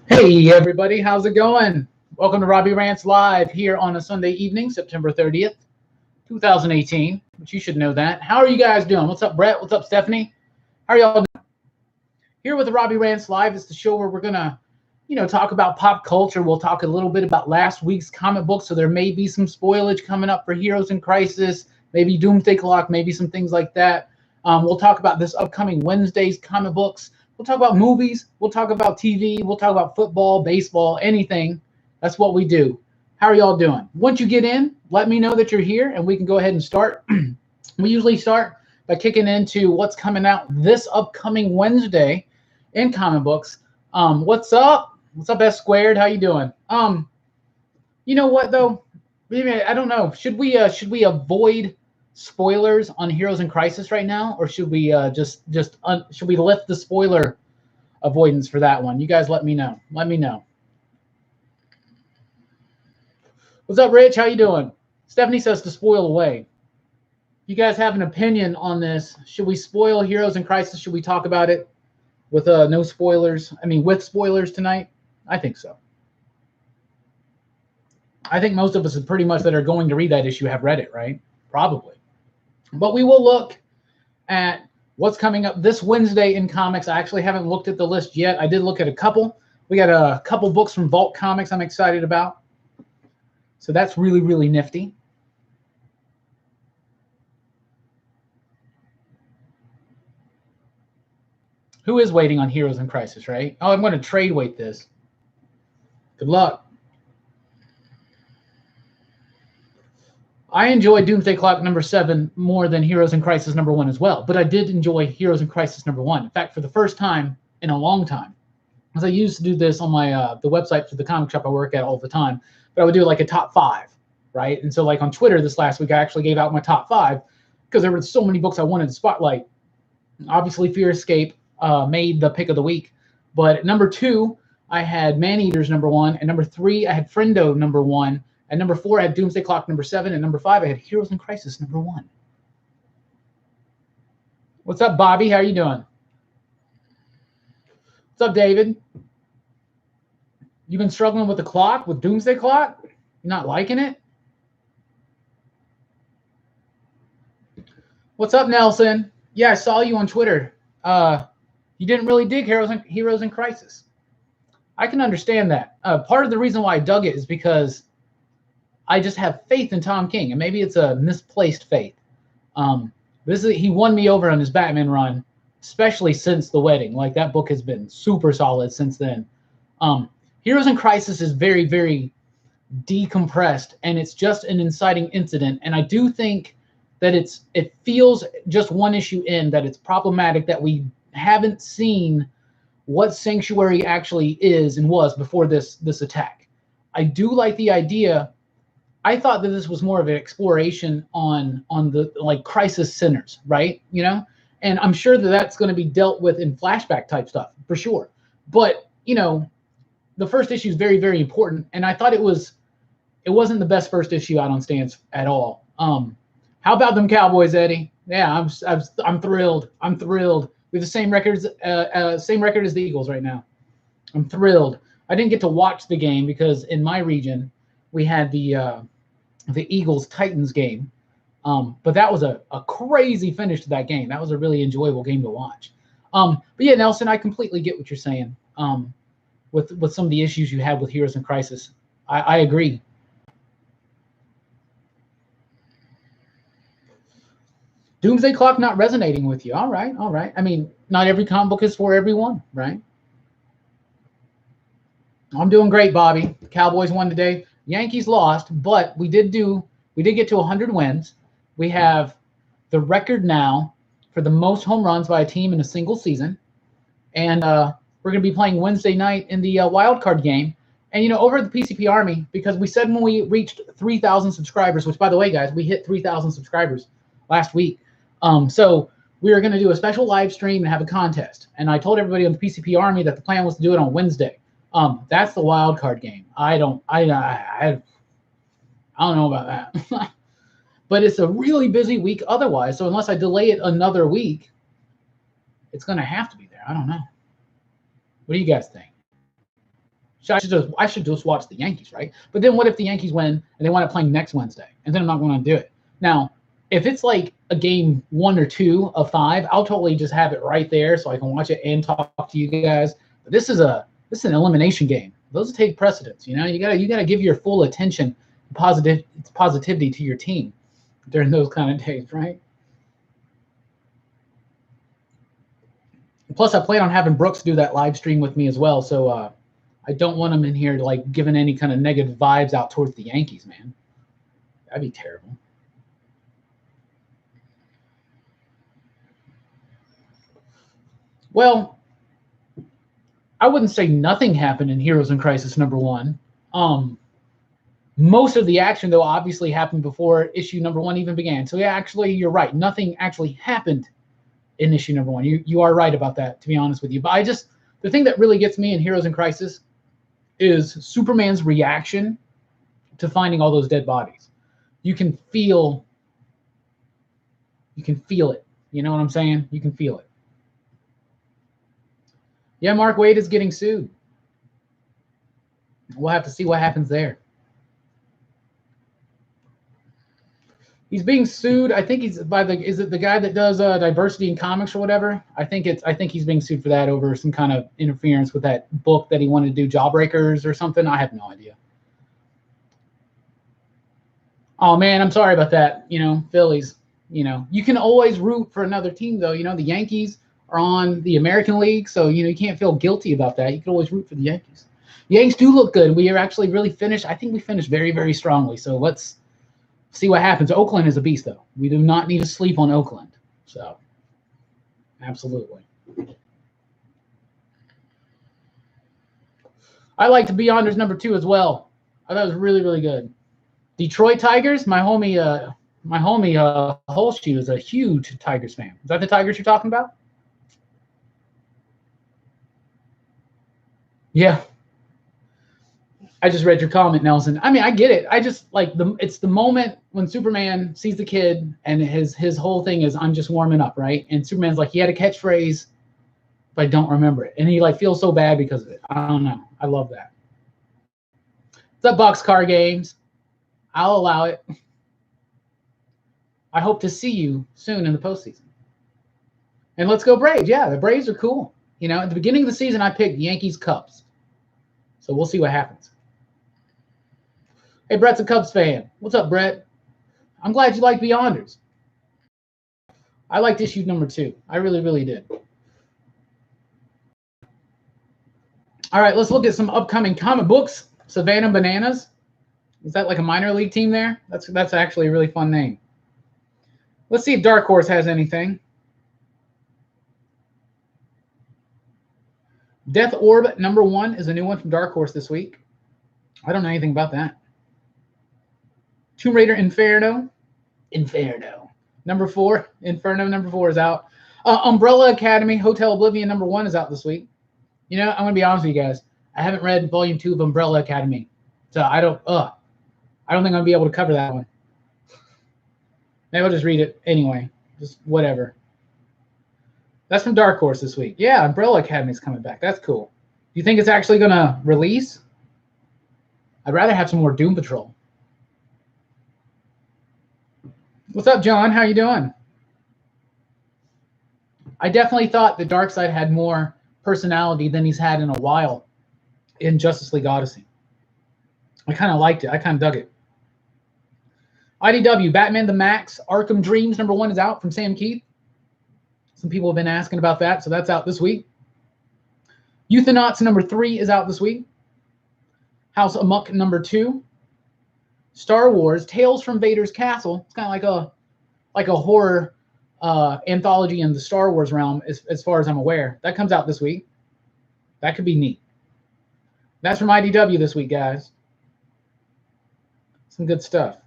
Hey everybody, how's it going? Welcome to Robbie Rants Live here on a Sunday evening, September 30th, 2018, which you should know that. How are you guys doing? What's up, Brett? What's up, Stephanie? How are y'all doing? Here with the Robbie Rants Live is the show where we're gonna, talk about pop culture. We'll talk a little bit about last week's comic book, so there may be some spoilage coming up for Heroes in Crisis, maybe Doomsday Clock, maybe some things like that. We'll talk about this upcoming Wednesday's comic books. We'll talk about movies. We'll talk about TV. We'll talk about football, baseball, anything. That's what we do. How are y'all doing? Once you get in, let me know that you're here and we can go ahead and start. We usually start by kicking into what's coming out this upcoming Wednesday in comic books. What's up? What's up, S Squared? How you doing? You know what though? Maybe I don't know. Should we avoid spoilers on Heroes in Crisis right now, or should we should we lift the spoiler avoidance for that one? You guys let me know. Let me know. What's up, Rich? How you doing? Stephanie says to spoil away. You guys have an opinion on this? Should we spoil Heroes in Crisis? Should we talk about it with no spoilers? I mean, with spoilers tonight? I think so. I think most of us pretty much that are going to read that issue have read it, right? Probably. But we will look at what's coming up this Wednesday in comics. I actually haven't looked at the list yet. I did look at a couple. We got a couple books from Vault Comics I'm excited about. So that's really, really nifty. Who is waiting on Heroes in Crisis, right? Oh, I'm going to trade weight this. Good luck. I enjoyed Doomsday Clock number 7 more than Heroes in Crisis number 1 as well, but I did enjoy Heroes in Crisis number 1. In fact, for the first time in a long time, because I used to do this on my the website for the comic shop I work at all the time, but I would do like a top 5, right? And so like on Twitter this last week, I actually gave out my top 5 because there were so many books I wanted to spotlight. Obviously, Fear Escape made the pick of the week, but number 2, I had Man-Eaters number 1, and number 3, I had Friendo number 1. At number 4, I had Doomsday Clock number 7. And number 5, I had Heroes in Crisis number 1. What's up, Bobby? How are you doing? What's up, David? You've been struggling with the clock, with Doomsday Clock? You're not liking it? What's up, Nelson? Yeah, I saw you on Twitter. You didn't really dig Heroes in Crisis. I can understand that. Part of the reason why I dug it is because I just have faith in Tom King, and maybe it's a misplaced faith. He won me over on his Batman run, especially since The Wedding. Like, that book has been super solid since then. Heroes in Crisis is very, very decompressed, and it's just an inciting incident. And I do think that it feels just one issue in that it's problematic that we haven't seen what Sanctuary actually is and was before this attack. I do like the idea. I thought that this was more of an exploration on the like crisis centers, right? You know, and I'm sure that that's going to be dealt with in flashback type stuff for sure. But the first issue is very, very important, and I thought it wasn't the best first issue out on stands at all. How about them Cowboys, Eddie? Yeah, I'm thrilled. I'm thrilled. We have the same record as the Eagles right now. I'm thrilled. I didn't get to watch the game because in my region we had the Eagles-Titans game. But that was a crazy finish to that game. That was a really enjoyable game to watch. But yeah, Nelson, I completely get what you're saying with some of the issues you had with Heroes in Crisis. I agree. Doomsday Clock not resonating with you. All right, all right. I mean, not every comic book is for everyone, right? I'm doing great, Bobby. The Cowboys won today. Yankees lost, but we did get to 100 wins. We have the record now for the most home runs by a team in a single season. And we're going to be playing Wednesday night in the wild card game. And, over at the PCP Army, because we said when we reached 3,000 subscribers, which, by the way, guys, we hit 3,000 subscribers last week. So we are going to do a special live stream and have a contest. And I told everybody on the PCP Army that the plan was to do it on Wednesday. That's the wild card game. I don't know about that. But it's a really busy week otherwise. So unless I delay it another week, it's going to have to be there. I don't know. What do you guys think? I should just watch the Yankees, right? But then what if the Yankees win and they wind up playing next Wednesday, and then I'm not going to do it. Now, if it's like a game 1 or 2 of 5, I'll totally just have it right there so I can watch it and talk to you guys. But this is an elimination game. Those take precedence. You know, you gotta give your full attention, positivity to your team during those kind of days, right? Plus, I plan on having Brooks do that live stream with me as well. So I don't want him in here like giving any kind of negative vibes out towards the Yankees, man. That'd be terrible. Well, I wouldn't say nothing happened in Heroes in Crisis #1. Most of the action, though, obviously happened before issue #1 even began. So yeah, actually, you're right. Nothing actually happened in issue #1. You are right about that, to be honest with you. But the thing that really gets me in Heroes in Crisis is Superman's reaction to finding all those dead bodies. You can feel it. You know what I'm saying? You can feel it. Yeah, Mark Waid is getting sued. We'll have to see what happens there. He's being sued. I think he's is it the guy that does diversity in comics or whatever? I think he's being sued for that over some kind of interference with that book that he wanted to do, Jawbreakers or something. I have no idea. Oh man, I'm sorry about that. You know, Phillies. You know, you can always root for another team though. You know, the Yankees are on the American League, so you know you can't feel guilty about that. You can always root for the Yankees. The Yankees do look good. We are actually really finished. I think we finished very, very strongly. So let's see what happens. Oakland is a beast, though. We do not need to sleep on Oakland. So, absolutely. I liked Beyonders #2 as well. I thought it was really, really good. Detroit Tigers. My homie Holshoe is a huge Tigers fan. Is that the Tigers you're talking about? Yeah. I just read your comment, Nelson. I mean, I get it. I just like it's the moment when Superman sees the kid and his whole thing is, I'm just warming up, right? And Superman's like, he had a catchphrase, but I don't remember it. And he like feels so bad because of it. I don't know. I love that. It's up, Boxcar Games. I'll allow it. I hope to see you soon in the postseason. And let's go Braves. Yeah, the Braves are cool. You know, at the beginning of the season, I picked Yankees, Cubs. So we'll see what happens. Hey, Brett's a Cubs fan. What's up, Brett? I'm glad you like Beyonders. I liked issue #2. I really, really did. All right, let's look at some upcoming comic books. Savannah Bananas. Is that like a minor league team there? That's actually a really fun name. Let's see if Dark Horse has anything. Death Orb #1 is a new one from Dark Horse this week. I don't know anything about that. Tomb Raider Inferno #4. Inferno #4 is out. Umbrella Academy Hotel Oblivion #1 is out this week. You know, I'm gonna be honest with you guys. I haven't read volume 2 of Umbrella Academy, so I don't think I'm gonna be able to cover that one. Maybe I'll just read it anyway. Just whatever. That's from Dark Horse this week. Yeah, Umbrella Academy's coming back. That's cool. Do you think it's actually gonna release? I'd rather have some more Doom Patrol. What's up, John? How you doing? I definitely thought that Darkseid had more personality than he's had in a while in Justice League Odyssey. I kind of liked it. I kind of dug it. IDW, Batman the Max, Arkham Dreams #1 is out from Sam Keith. Some people have been asking about that, so that's out this week. Euthonauts #3 is out this week. House Amok #2. Star Wars, Tales from Vader's Castle. It's kind of like a horror anthology in the Star Wars realm, as far as I'm aware. That comes out this week. That could be neat. That's from IDW this week, guys. Some good stuff.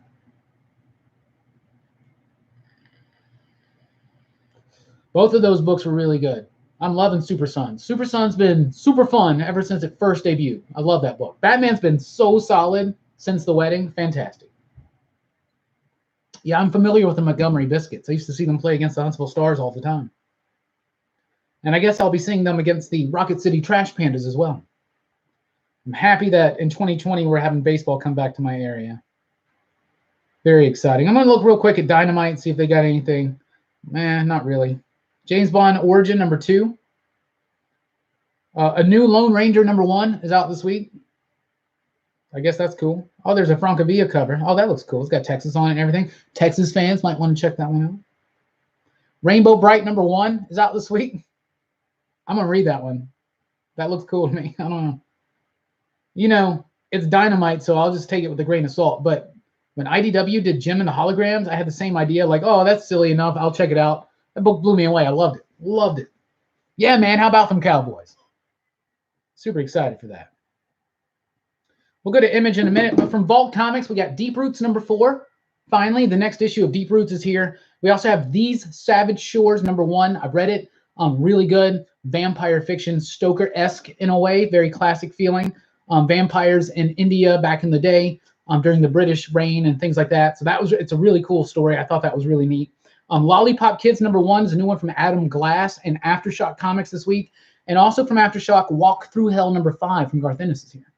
Both of those books were really good. I'm loving Super Sons. Super Sons been super fun ever since it first debuted. I love that book. Batman's been so solid since The Wedding. Fantastic. Yeah, I'm familiar with the Montgomery Biscuits. I used to see them play against the Huntsville Stars all the time. And I guess I'll be seeing them against the Rocket City Trash Pandas as well. I'm happy that in 2020 we're having baseball come back to my area. Very exciting. I'm going to look real quick at Dynamite and see if they got anything. Not really. James Bond Origin #2. A new Lone Ranger #1 is out this week. I guess that's cool. Oh, there's a Francavilla cover. Oh, that looks cool. It's got Texas on it and everything. Texas fans might want to check that one out. Rainbow Bright #1 is out this week. I'm going to read that one. That looks cool to me. I don't know. You know, it's Dynamite, so I'll just take it with a grain of salt. But when IDW did Jim and the Holograms, I had the same idea. Like, oh, that's silly enough. I'll check it out. That book blew me away. I loved it. Loved it. Yeah, man. How about them Cowboys? Super excited for that. We'll go to Image in a minute. But from Vault Comics, we got Deep Roots #4. Finally, the next issue of Deep Roots is here. We also have These Savage Shores #1. I've read it. Really good. Vampire fiction, Stoker-esque in a way. Very classic feeling. Vampires in India back in the day during the British reign and things like that. So it's a really cool story. I thought that was really neat. Lollipop Kids #1 is a new one from Adam Glass and Aftershock Comics this week. And also from Aftershock, Walk Through Hell #5 from Garth Ennis is here.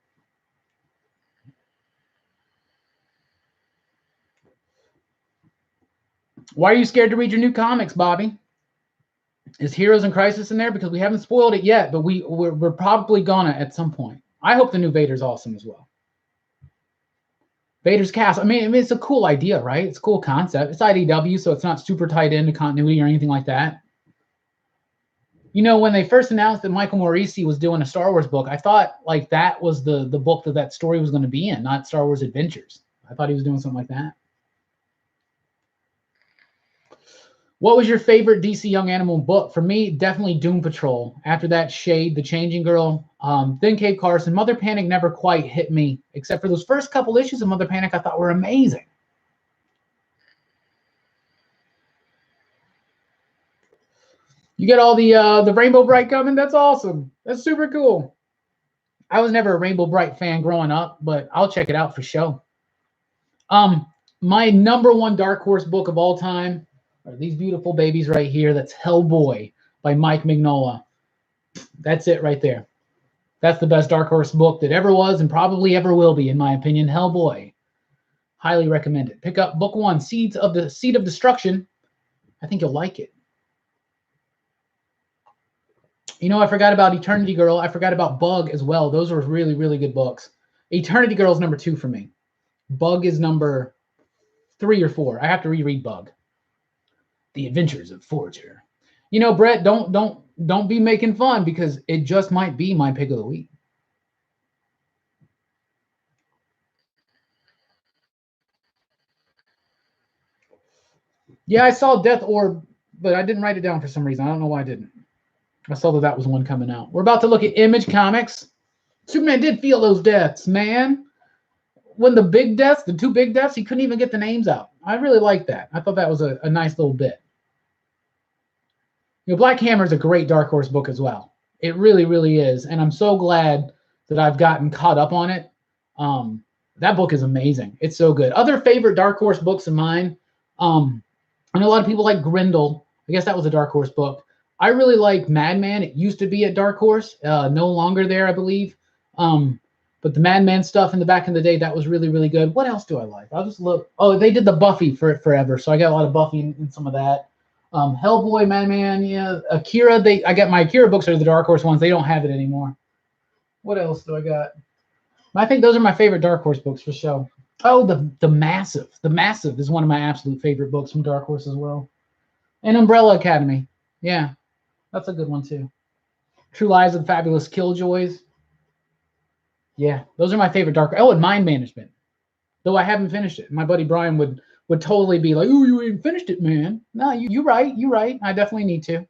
Why are you scared to read your new comics, Bobby? Is Heroes in Crisis in there? Because we haven't spoiled it yet, but we're probably gonna at some point. I hope the new Vader's awesome as well. Vader's Castle. I mean, it's a cool idea, right? It's a cool concept. It's IDW, so it's not super tied into continuity or anything like that. You know, when they first announced that Michael Morisi was doing a Star Wars book, I thought like that was the book that story was going to be in, not Star Wars Adventures. I thought he was doing something like that. What was your favorite DC Young Animal book? For me, definitely Doom Patrol. After that, Shade, The Changing Girl, then Cave Carson. Mother Panic never quite hit me, except for those first couple issues of Mother Panic I thought were amazing. You get all the Rainbow Bright coming? That's awesome. That's super cool. I was never a Rainbow Bright fan growing up, but I'll check it out for sure. My #1 Dark Horse book of all time are these beautiful babies right here. That's Hellboy by Mike Mignola. That's it right there. That's the best Dark Horse book that ever was and probably ever will be, in my opinion. Hellboy. Highly recommend it. Pick up book 1, Seed of Destruction. I think you'll like it. You know, I forgot about Eternity Girl. I forgot about Bug as well. Those were really, really good books. Eternity Girl is #2 for me. Bug is #3 or 4. I have to reread Bug. The Adventures of Forager. You know, Brett, don't be making fun because it just might be my pick of the week. Yeah, I saw Death Orb, but I didn't write it down for some reason. I don't know why I didn't. I saw that was one coming out. We're about to look at Image Comics. Superman did feel those deaths, man. When the big deaths, the 2 big deaths, he couldn't even get the names out. I really liked that. I thought that was a nice little bit. You know, Black Hammer is a great Dark Horse book as well. It really, really is. And I'm so glad that I've gotten caught up on it. That book is amazing. It's so good. Other favorite Dark Horse books of mine. I know a lot of people like Grendel. I guess that was a Dark Horse book. I really like Madman. It used to be at Dark Horse. No longer there, I believe. But the Madman stuff in the back in the day, that was really, really good. What else do I like? I'll just look. Oh, they did the Buffy for it forever. So I got a lot of Buffy in some of that. Hellboy, Madman, yeah. Akira, I got my Akira books are the Dark Horse ones. They don't have it anymore. What else do I got? I think those are my favorite Dark Horse books for sure. Oh, the Massive. The Massive is one of my absolute favorite books from Dark Horse as well. And Umbrella Academy. Yeah, that's a good one too. True Lives of the Fabulous Killjoys. Yeah, those are my favorite Dark. Oh, and Mind Management. Though I haven't finished it. My buddy Brian would totally be like, "Oh, you ain't finished it, man." No, you're right. You're right. I definitely need to.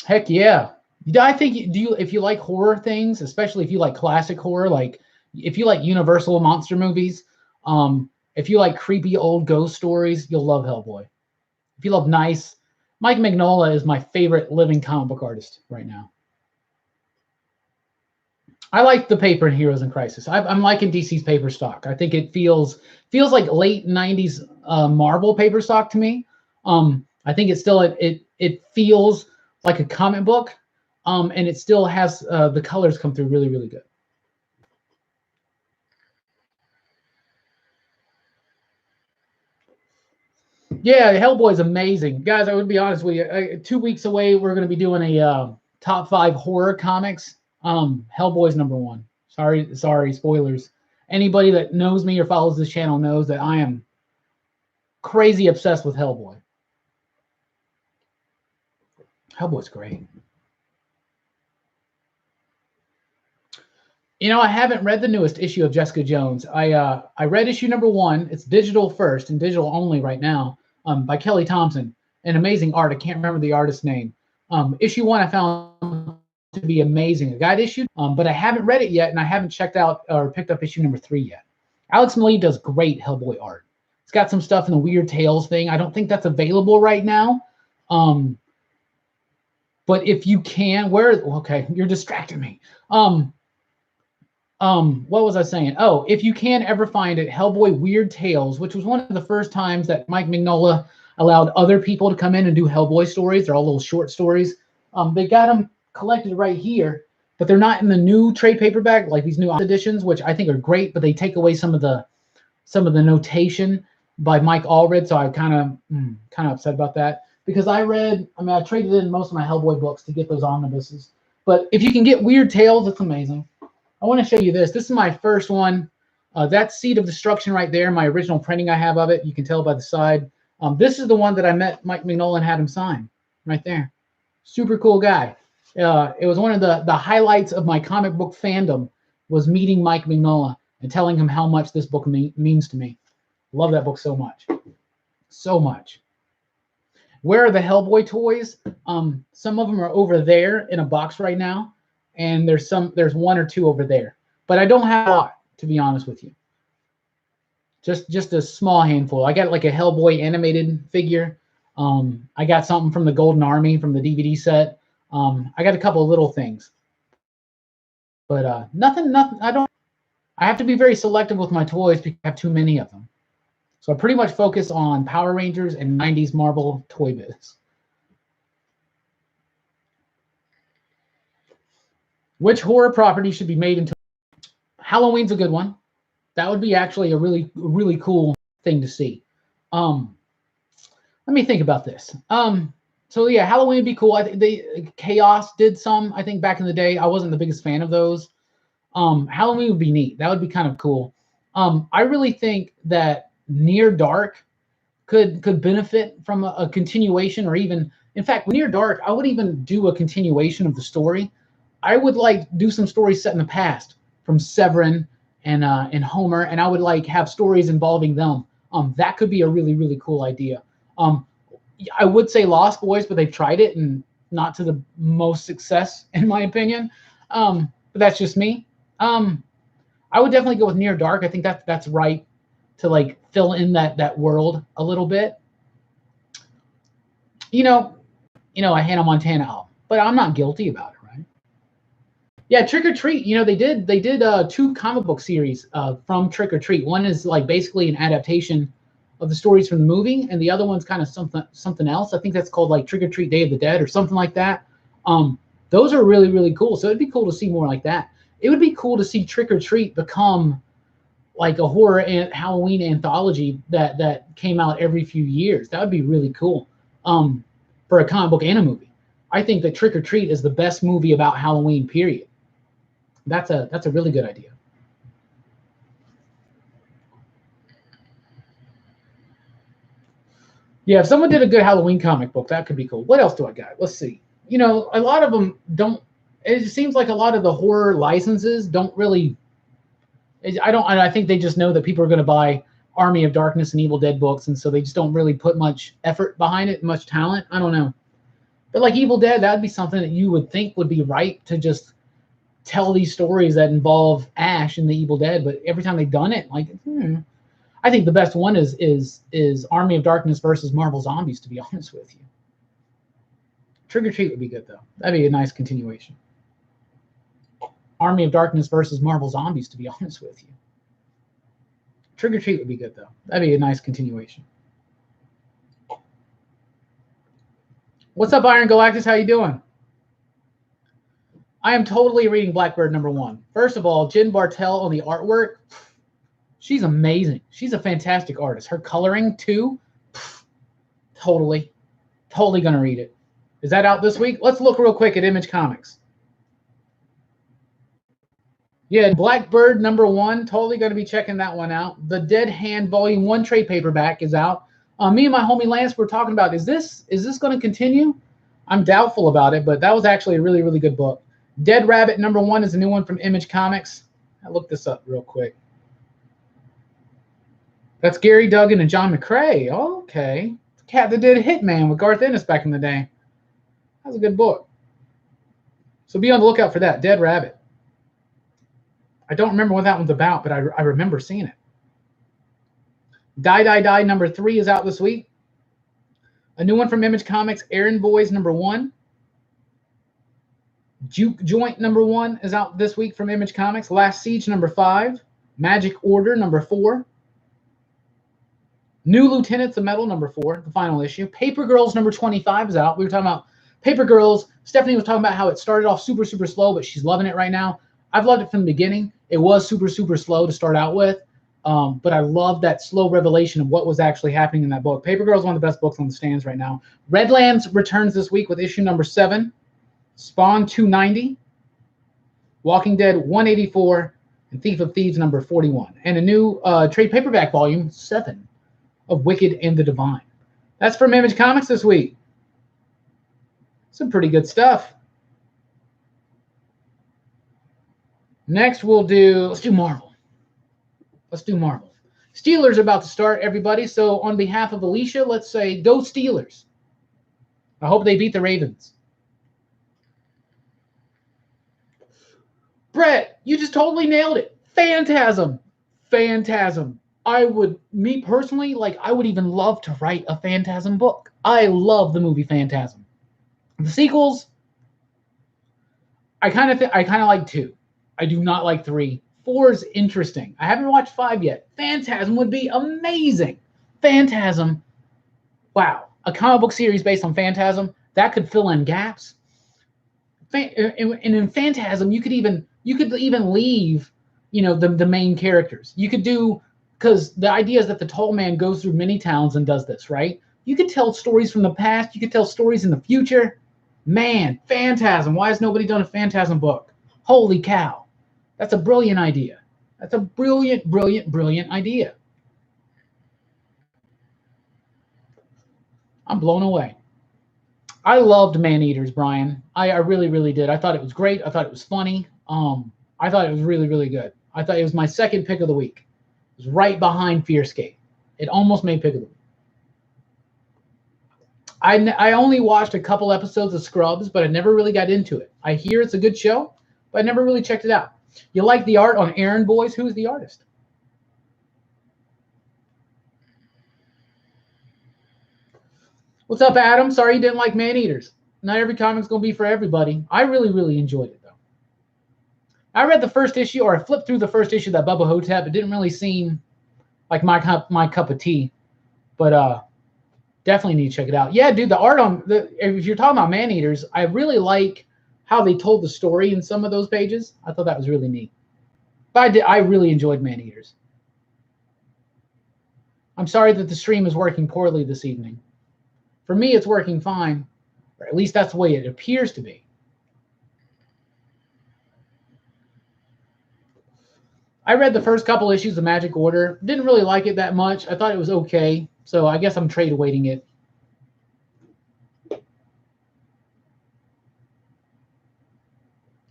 Heck yeah. I think if you like horror things, especially if you like classic horror, like if you like Universal monster movies, if you like creepy old ghost stories, you'll love Hellboy. If you love nice, Mike Mignola is my favorite living comic book artist right now. I like the paper in Heroes in Crisis. I'm liking DC's paper stock. I think it feels like late 90s Marvel paper stock to me. I think it's still it feels like a comic book, and it still has the colors come through really, really good. Yeah, Hellboy is amazing, guys. I would be honest with you. 2 weeks away, we're going to be doing a top 5 horror comics. Hellboy's #1. Sorry, spoilers. Anybody that knows me or follows this channel knows that I am crazy obsessed with Hellboy. Hellboy's great. You know, I haven't read the newest issue of Jessica Jones. I read issue #1. It's digital first and digital only right now, by Kelly Thompson. An amazing art. I can't remember the artist's name. Issue 1 I found to be amazing. A guide issue, but I haven't read it yet, and I haven't checked out or picked up issue #3 yet. Alex Maleev does great Hellboy art. It's got some stuff in the Weird Tales thing. I don't think that's available right now. But if you can, okay, you're distracting me. What was I saying? Oh, if you can ever find it, Hellboy Weird Tales, which was one of the first times that Mike Mignola allowed other people to come in and do Hellboy stories. They're all little short stories. They got them collected right here, but they're not in the new trade paperback, like these new editions, which I think are great, but they take away some of the notation by Mike Allred, so I kind of upset about that. Because I traded in most of my Hellboy books to get those omnibuses. But if you can get Weird Tales, it's amazing. I want to show you this. This is my first one. That's Seed of Destruction right there, my original printing I have of it. You can tell by the side. This is the one that I met Mike Mignola and had him sign right there. Super cool guy. It was one of the highlights of my comic book fandom was meeting Mike Mignola and telling him how much this book means to me. Love that book so much. So much. Where are the Hellboy toys? Some of them are over there in a box right now. And there's 1 or 2 over there, but I don't have a lot, to be honest with you. Just a small handful. I got like a Hellboy animated figure. I got something from the Golden Army from the DVD set. I got a couple of little things, but nothing. I have to be very selective with my toys because I have too many of them. So I pretty much focus on Power Rangers and 90s Marvel toy biz. Which horror property should be made into? Halloween's a good one. That would be actually a really, really cool thing to see. Let me think about this. So yeah, Halloween would be cool. I think Chaos did some, I think, back in the day. I wasn't the biggest fan of those. Halloween would be neat. That would be kind of cool. I really think that Near Dark could benefit from a continuation, or even, in fact, Near Dark, I would even do a continuation of the story. I would like do some stories set in the past from Severin and Homer, and I would like have stories involving them. That could be a really, really cool idea. I would say Lost Boys, but they've tried it and not to the most success, in my opinion. But that's just me. I would definitely go with Near Dark. I think that's right to like fill in that world a little bit. You know, a Hannah Montana album, but I'm not guilty about it. Yeah, Trick or Treat. You know, they did 2 comic book series from Trick or Treat. One is like basically an adaptation of the stories from the movie, and the other one's kind of something else. I think that's called like Trick or Treat Day of the Dead or something like that. Those are really, really cool. So it'd be cool to see more like that. It would be cool to see Trick or Treat become like a horror and Halloween anthology that came out every few years. That would be really cool for a comic book and a movie. I think that Trick or Treat is the best movie about Halloween, period. That's a really good idea. Yeah, if someone did a good Halloween comic book, that could be cool. What else do I got? Let's see. You know, a lot of them don't. It seems like a lot of the horror licenses don't really. I think they just know that people are going to buy Army of Darkness and Evil Dead books, and so they just don't really put much effort behind it, much talent. I don't know. But like Evil Dead, that would be something that you would think would be right to just tell these stories that involve Ash and the Evil Dead, but every time they've done it, like, I think the best one is Army of Darkness versus Marvel Zombies, to be honest with you. Trick or Treat would be good, though. That'd be a nice continuation. Army of Darkness versus Marvel Zombies, to be honest with you. Trick or Treat would be good, though. That'd be a nice continuation. What's up, Iron Galactus? How you doing? I am totally reading Blackbird #1. First of all, Jen Bartel on the artwork. She's amazing. She's a fantastic artist. Her coloring too. Totally going to read it. Is that out this week? Let's look real quick at Image Comics. Yeah, Blackbird #1. Totally going to be checking that one out. The Dead Hand Volume 1 trade paperback is out. Me and my homie Lance were talking about, is this going to continue? I'm doubtful about it, but that was actually a really, really good book. Dead Rabbit #1 is a new one from Image Comics. I looked this up real quick. That's Gary Duggan and John McCrae. Okay. The cat that did Hitman with Garth Ennis back in the day. That was a good book. So be on the lookout for that. Dead Rabbit. I don't remember what that one's about, but I remember seeing it. Die Die Die #3 is out this week. A new one from Image Comics, Errand Boys #1. Juke Joint #1 is out this week from Image Comics. Last Siege #5. Magic Order #4. New Lieutenants of Metal #4, the final issue. Paper Girls #25 is out. We were talking about Paper Girls. Stephanie was talking about how it started off super, super slow, but she's loving it right now. I've loved it from the beginning. It was super, super slow to start out with, but I love that slow revelation of what was actually happening in that book. Paper Girl is one of the best books on the stands right now. Redlands returns this week with issue #7. Spawn 290. Walking Dead 184. And Thief of Thieves #41. And a new trade paperback volume 7 of Wicked and the Divine. That's from Image Comics this week. Some pretty good stuff. Next, let's do Marvel. Steelers are about to start, everybody. So on behalf of Alicia, let's say, go Steelers. I hope they beat the Ravens. Brett, you just totally nailed it. Phantasm. Me personally, I would even love to write a Phantasm book. I love the movie Phantasm. The sequels, I kind of like 2. I do not like 3. 4 is interesting. I haven't watched 5 yet. Phantasm would be amazing. Phantasm, wow. A comic book series based on Phantasm, that could fill in gaps. And in Phantasm, you could even leave, the main characters. You could do, because the idea is that the tall man goes through many towns and does this, right? You could tell stories from the past. You could tell stories in the future. Man, Phantasm. Why has nobody done a Phantasm book? Holy cow. That's a brilliant idea. That's a brilliant, brilliant, brilliant idea. I'm blown away. I loved Man-Eaters, Brian. I really, really did. I thought it was great. I thought it was funny. I thought it was really, really good. I thought it was my second pick of the week. It was right behind Fearscape. It almost made pick of the week. I only watched a couple episodes of Scrubs, but I never really got into it. I hear it's a good show, but I never really checked it out. You like the art on Errand Boys? Who's the artist? What's up, Adam? Sorry you didn't like Man-Eaters. Not every comic's going to be for everybody. I really, really enjoyed it, though. I read the first issue, or I flipped through the first issue of that Bubba Hotep. It didn't really seem like my cup of tea, but definitely need to check it out. Yeah, dude, the art if you're talking about Man-Eaters, I really like how they told the story in some of those pages. I thought that was really neat. But I really enjoyed Man-Eaters. I'm sorry that the stream is working poorly this evening. For me, it's working fine, or at least that's the way it appears to be. I read the first couple issues of Magic Order. Didn't really like it that much. I thought it was okay, so I guess I'm trade awaiting it.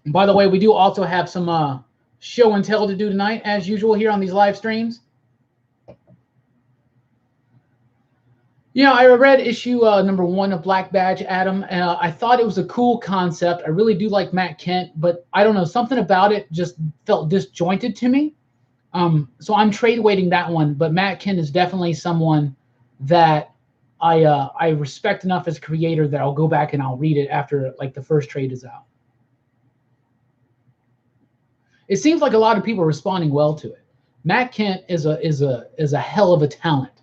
And by the way, we do also have some show and tell to do tonight, as usual, here on these live streams. I read issue #1 of Black Badge, Adam, and I thought it was a cool concept. I really do like Matt Kent, but I don't know, something about it just felt disjointed to me. So I'm trade waiting that one, but Matt Kent is definitely someone that I respect enough as a creator that I'll go back and I'll read it after the first trade is out. It seems like a lot of people are responding well to it. Matt Kent is a hell of a talent.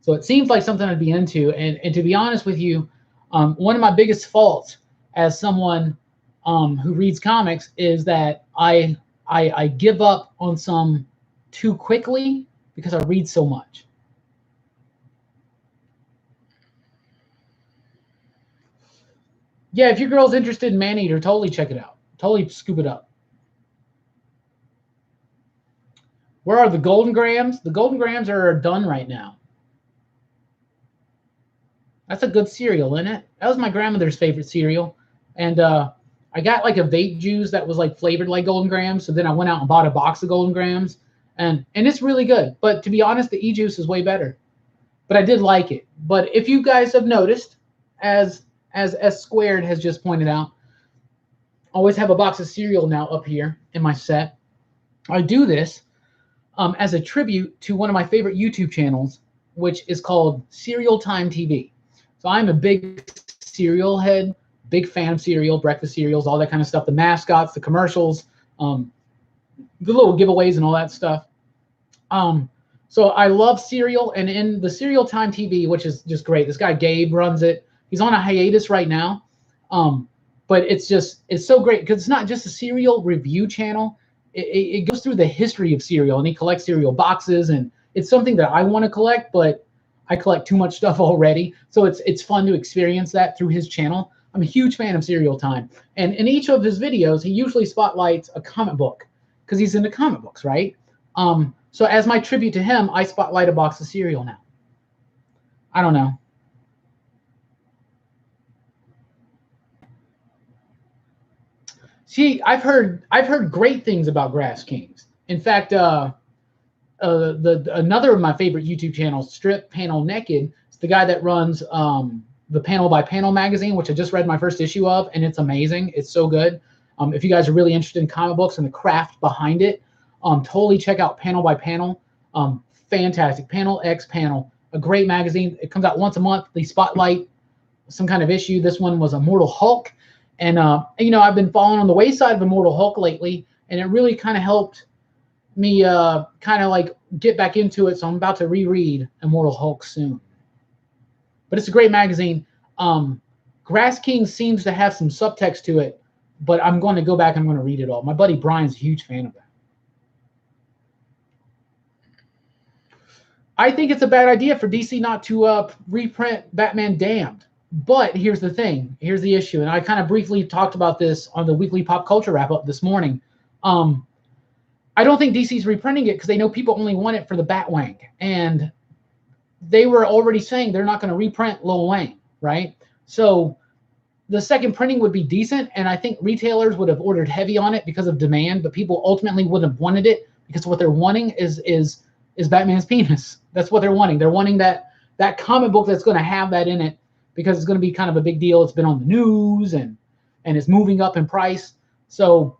So it seems like something I'd be into. And to be honest with you, one of my biggest faults as someone who reads comics, is that I give up on some too quickly because I read so much. Yeah, if your girl's interested in Maneater, totally check it out. Totally scoop it up. Where are the Golden Grams? The Golden Grams are done right now. That's a good cereal, isn't it? That was my grandmother's favorite cereal. And I got like a vape juice that was like flavored like Golden Grams. So then I went out and bought a box of Golden Grams. And it's really good. But to be honest, the e-juice is way better. But I did like it. But if you guys have noticed, as S Squared has just pointed out, I always have a box of cereal now up here in my set. I do this as a tribute to one of my favorite YouTube channels, which is called Cereal Time TV. So I'm a big cereal head, big fan of cereal, breakfast cereals, all that kind of stuff, the mascots, the commercials, the little giveaways and all that stuff. So I love cereal, and in the Cereal Time TV, which is just great, this guy Gabe runs it. He's on a hiatus right now, but it's so great because it's not just a cereal review channel. It goes through the history of cereal, and he collects cereal boxes, and it's something that I want to collect, but I collect too much stuff already. So it's fun to experience that through his channel. I'm a huge fan of Cereal Time. And in each of his videos, he usually spotlights a comic book because he's into comic books, right? So as my tribute to him, I spotlight a box of cereal now. I don't know. See, I've heard great things about Grass Kings. In fact, another of my favorite YouTube channels, Strip Panel Naked, is the guy that runs the Panel by Panel magazine, which I just read my first issue of, and it's amazing. It's so good. If you guys are really interested in comic books and the craft behind it, totally check out Panel by Panel. Fantastic. Panel X Panel, a great magazine. It comes out once a month. They spotlight some kind of issue. This one was Immortal Hulk. And, you know, I've been falling on the wayside of Immortal Hulk lately, and it really kind of helped me kind of like get back into it. So I'm about to reread Immortal Hulk soon. But it's a great magazine. Grass King seems to have some subtext to it, but I'm going to go back and I'm going to read it all. My buddy Brian's a huge fan of that. I think it's a bad idea for DC not to reprint Batman Damned. But here's the thing. Here's the issue. And I kind of briefly talked about this on the weekly pop culture wrap-up this morning. I don't think DC's reprinting it because they know people only want it for the Batwang. And they were already saying they're not going to reprint Lil Wayne, right? So the second printing would be decent, and I think retailers would have ordered heavy on it because of demand, but people ultimately wouldn't have wanted it because what they're wanting is Batman's penis. That's what they're wanting. They're wanting that comic book that's going to have that in it because it's going to be kind of a big deal. It's been on the news and it's moving up in price. So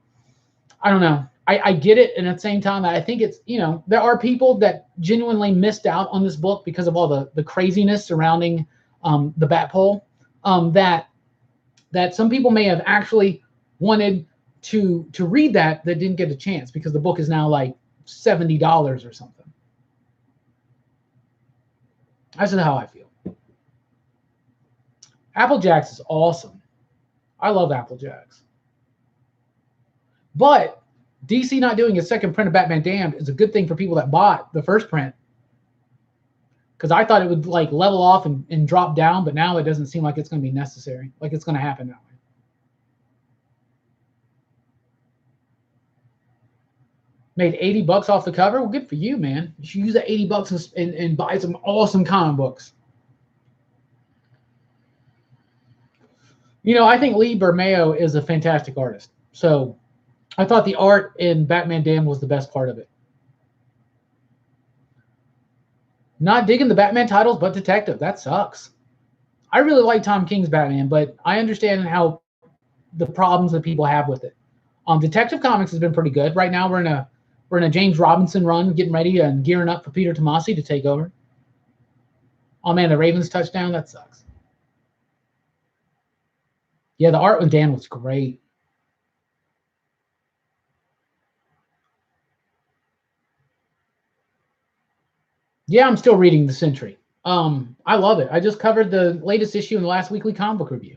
I don't know. I get it, and at the same time, I think it's, you know, there are people that genuinely missed out on this book because of all the craziness surrounding the Batpole, that some people may have actually wanted to read that didn't get a chance because the book is now like $70 or something. That's just how I feel. Applejacks is awesome. I love Applejacks. But DC not doing a second print of Batman Damned is a good thing for people that bought the first print. Because I thought it would like level off and drop down, but now it doesn't seem like it's going to be necessary. Like it's going to happen that way. Made $80 off the cover? Well, good for you, man. You should use that $80 and buy some awesome comic books. You know, I think Lee Bermeo is a fantastic artist. So I thought the art in Batman Damned was the best part of it. Not digging the Batman titles, but Detective. That sucks. I really like Tom King's Batman, but I understand how the problems that people have with it. Detective Comics has been pretty good. Right now we're in a James Robinson run, getting ready and gearing up for Peter Tomasi to take over. Oh man, the Ravens touchdown, that sucks. Yeah, the art with Dan was great. Yeah, I'm still reading The Sentry. I love it. I just covered the latest issue in the last weekly comic book review.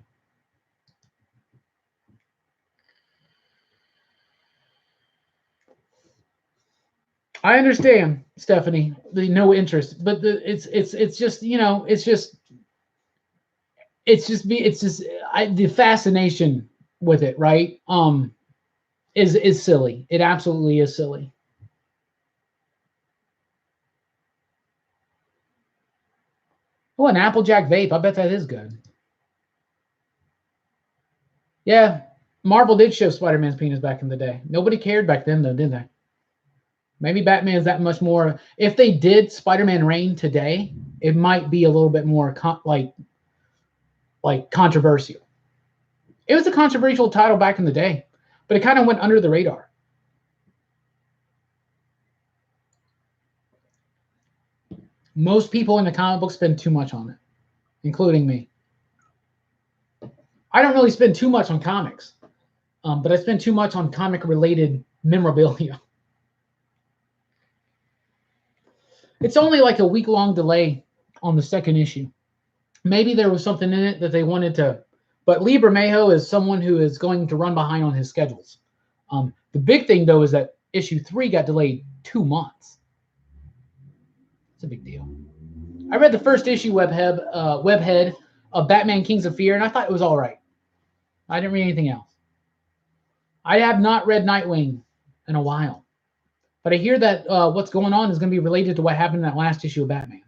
I understand, Stephanie, the no interest, but it's just, you know, it's just the fascination with it, right? Is silly. It absolutely is silly. Oh, an Applejack vape. I bet that is good. Yeah, Marvel did show Spider-Man's penis back in the day. Nobody cared back then, though, did they? Maybe Batman's that much more. If they did Spider-Man Reign today, it might be a little bit more like controversial. It was a controversial title back in the day, but it kind of went under the radar. Most people in the comic book spend too much on it, including me. I don't really spend too much on comics, but I spend too much on comic-related memorabilia. It's only like a week-long delay on the second issue. Maybe there was something in it that they wanted to, but Lee Bermejo is someone who is going to run behind on his schedules. The big thing, though, is that issue 3 got delayed 2 months. It's a big deal. I read the first issue webhead of Batman Kings of Fear, and I thought it was all right. I didn't read anything else. I have not read Nightwing in a while, but I hear that what's going on is going to be related to what happened in that last issue of Batman.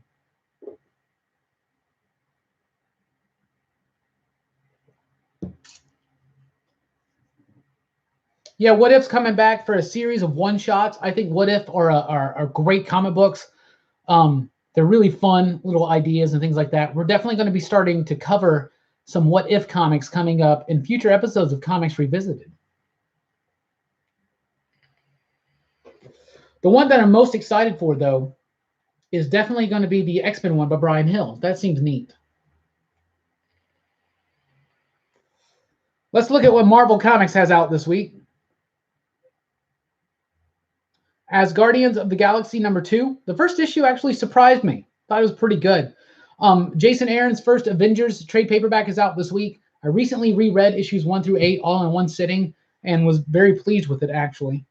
Yeah, What If's coming back for a series of one-shots. I think What If are great comic books. They're really fun little ideas and things like that. We're definitely going to be starting to cover some What If comics coming up in future episodes of Comics Revisited. The one that I'm most excited for, though, is definitely going to be the X-Men one by Brian Hill. That seems neat. Let's look at what Marvel Comics has out this week. As Guardians of the Galaxy #2, the first issue actually surprised me. Thought it was pretty good. Jason Aaron's first Avengers trade paperback is out this week. I recently reread issues 1 through 8 all in one sitting and was very pleased with it, actually.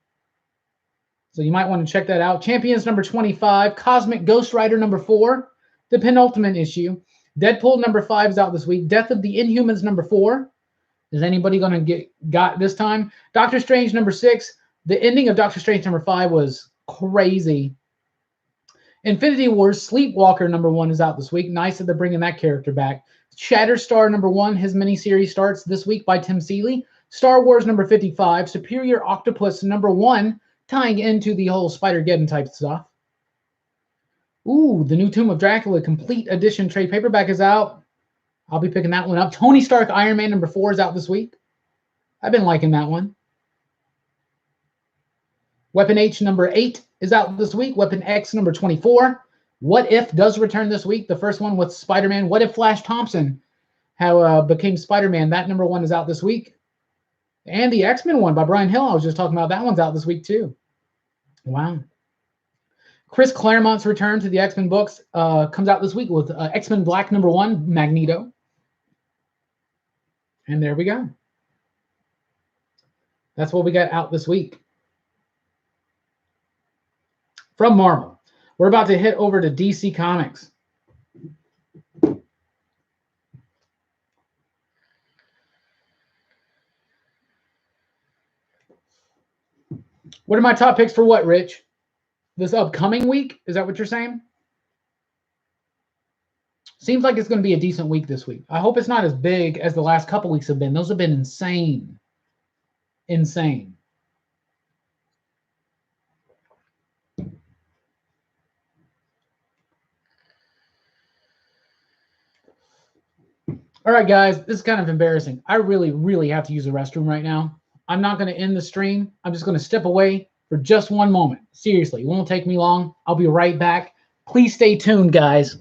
So you might want to check that out. Champions #25, Cosmic Ghost Rider #4, the penultimate issue. Deadpool #5 is out this week. Death of the Inhumans #4. Is anybody going to got this time? Doctor Strange #6. The ending of Doctor Strange #5 was crazy. Infinity Wars Sleepwalker #1 is out this week. Nice that they're bringing that character back. Shatterstar #1, his miniseries starts this week by Tim Seeley. Star Wars #55, Superior Octopus #1, tying into the whole Spider-Geddon type stuff. Ooh, the new Tomb of Dracula complete edition trade paperback is out. I'll be picking that one up. Tony Stark Iron Man #4 is out this week. I've been liking that one. Weapon H #8 is out this week. Weapon X #24. What If does return this week. The first one with Spider-Man. What If Flash Thompson became Spider-Man? That #1 is out this week. And the X-Men one by Brian Hill, I was just talking about, that one's out this week too. Wow. Chris Claremont's return to the X-Men books comes out this week with X-Men Black #1, Magneto. And there we go. That's what we got out this week. From Marvel, we're about to hit over to DC Comics. What are my top picks for what, Rich? This upcoming week? Is that what you're saying? Seems like it's going to be a decent week this week. I hope it's not as big as the last couple weeks have been. Those have been insane. Insane. All right, guys, this is kind of embarrassing. I really, really have to use the restroom right now. I'm not going to end the stream. I'm just going to step away for just one moment. Seriously, it won't take me long. I'll be right back. Please stay tuned, guys.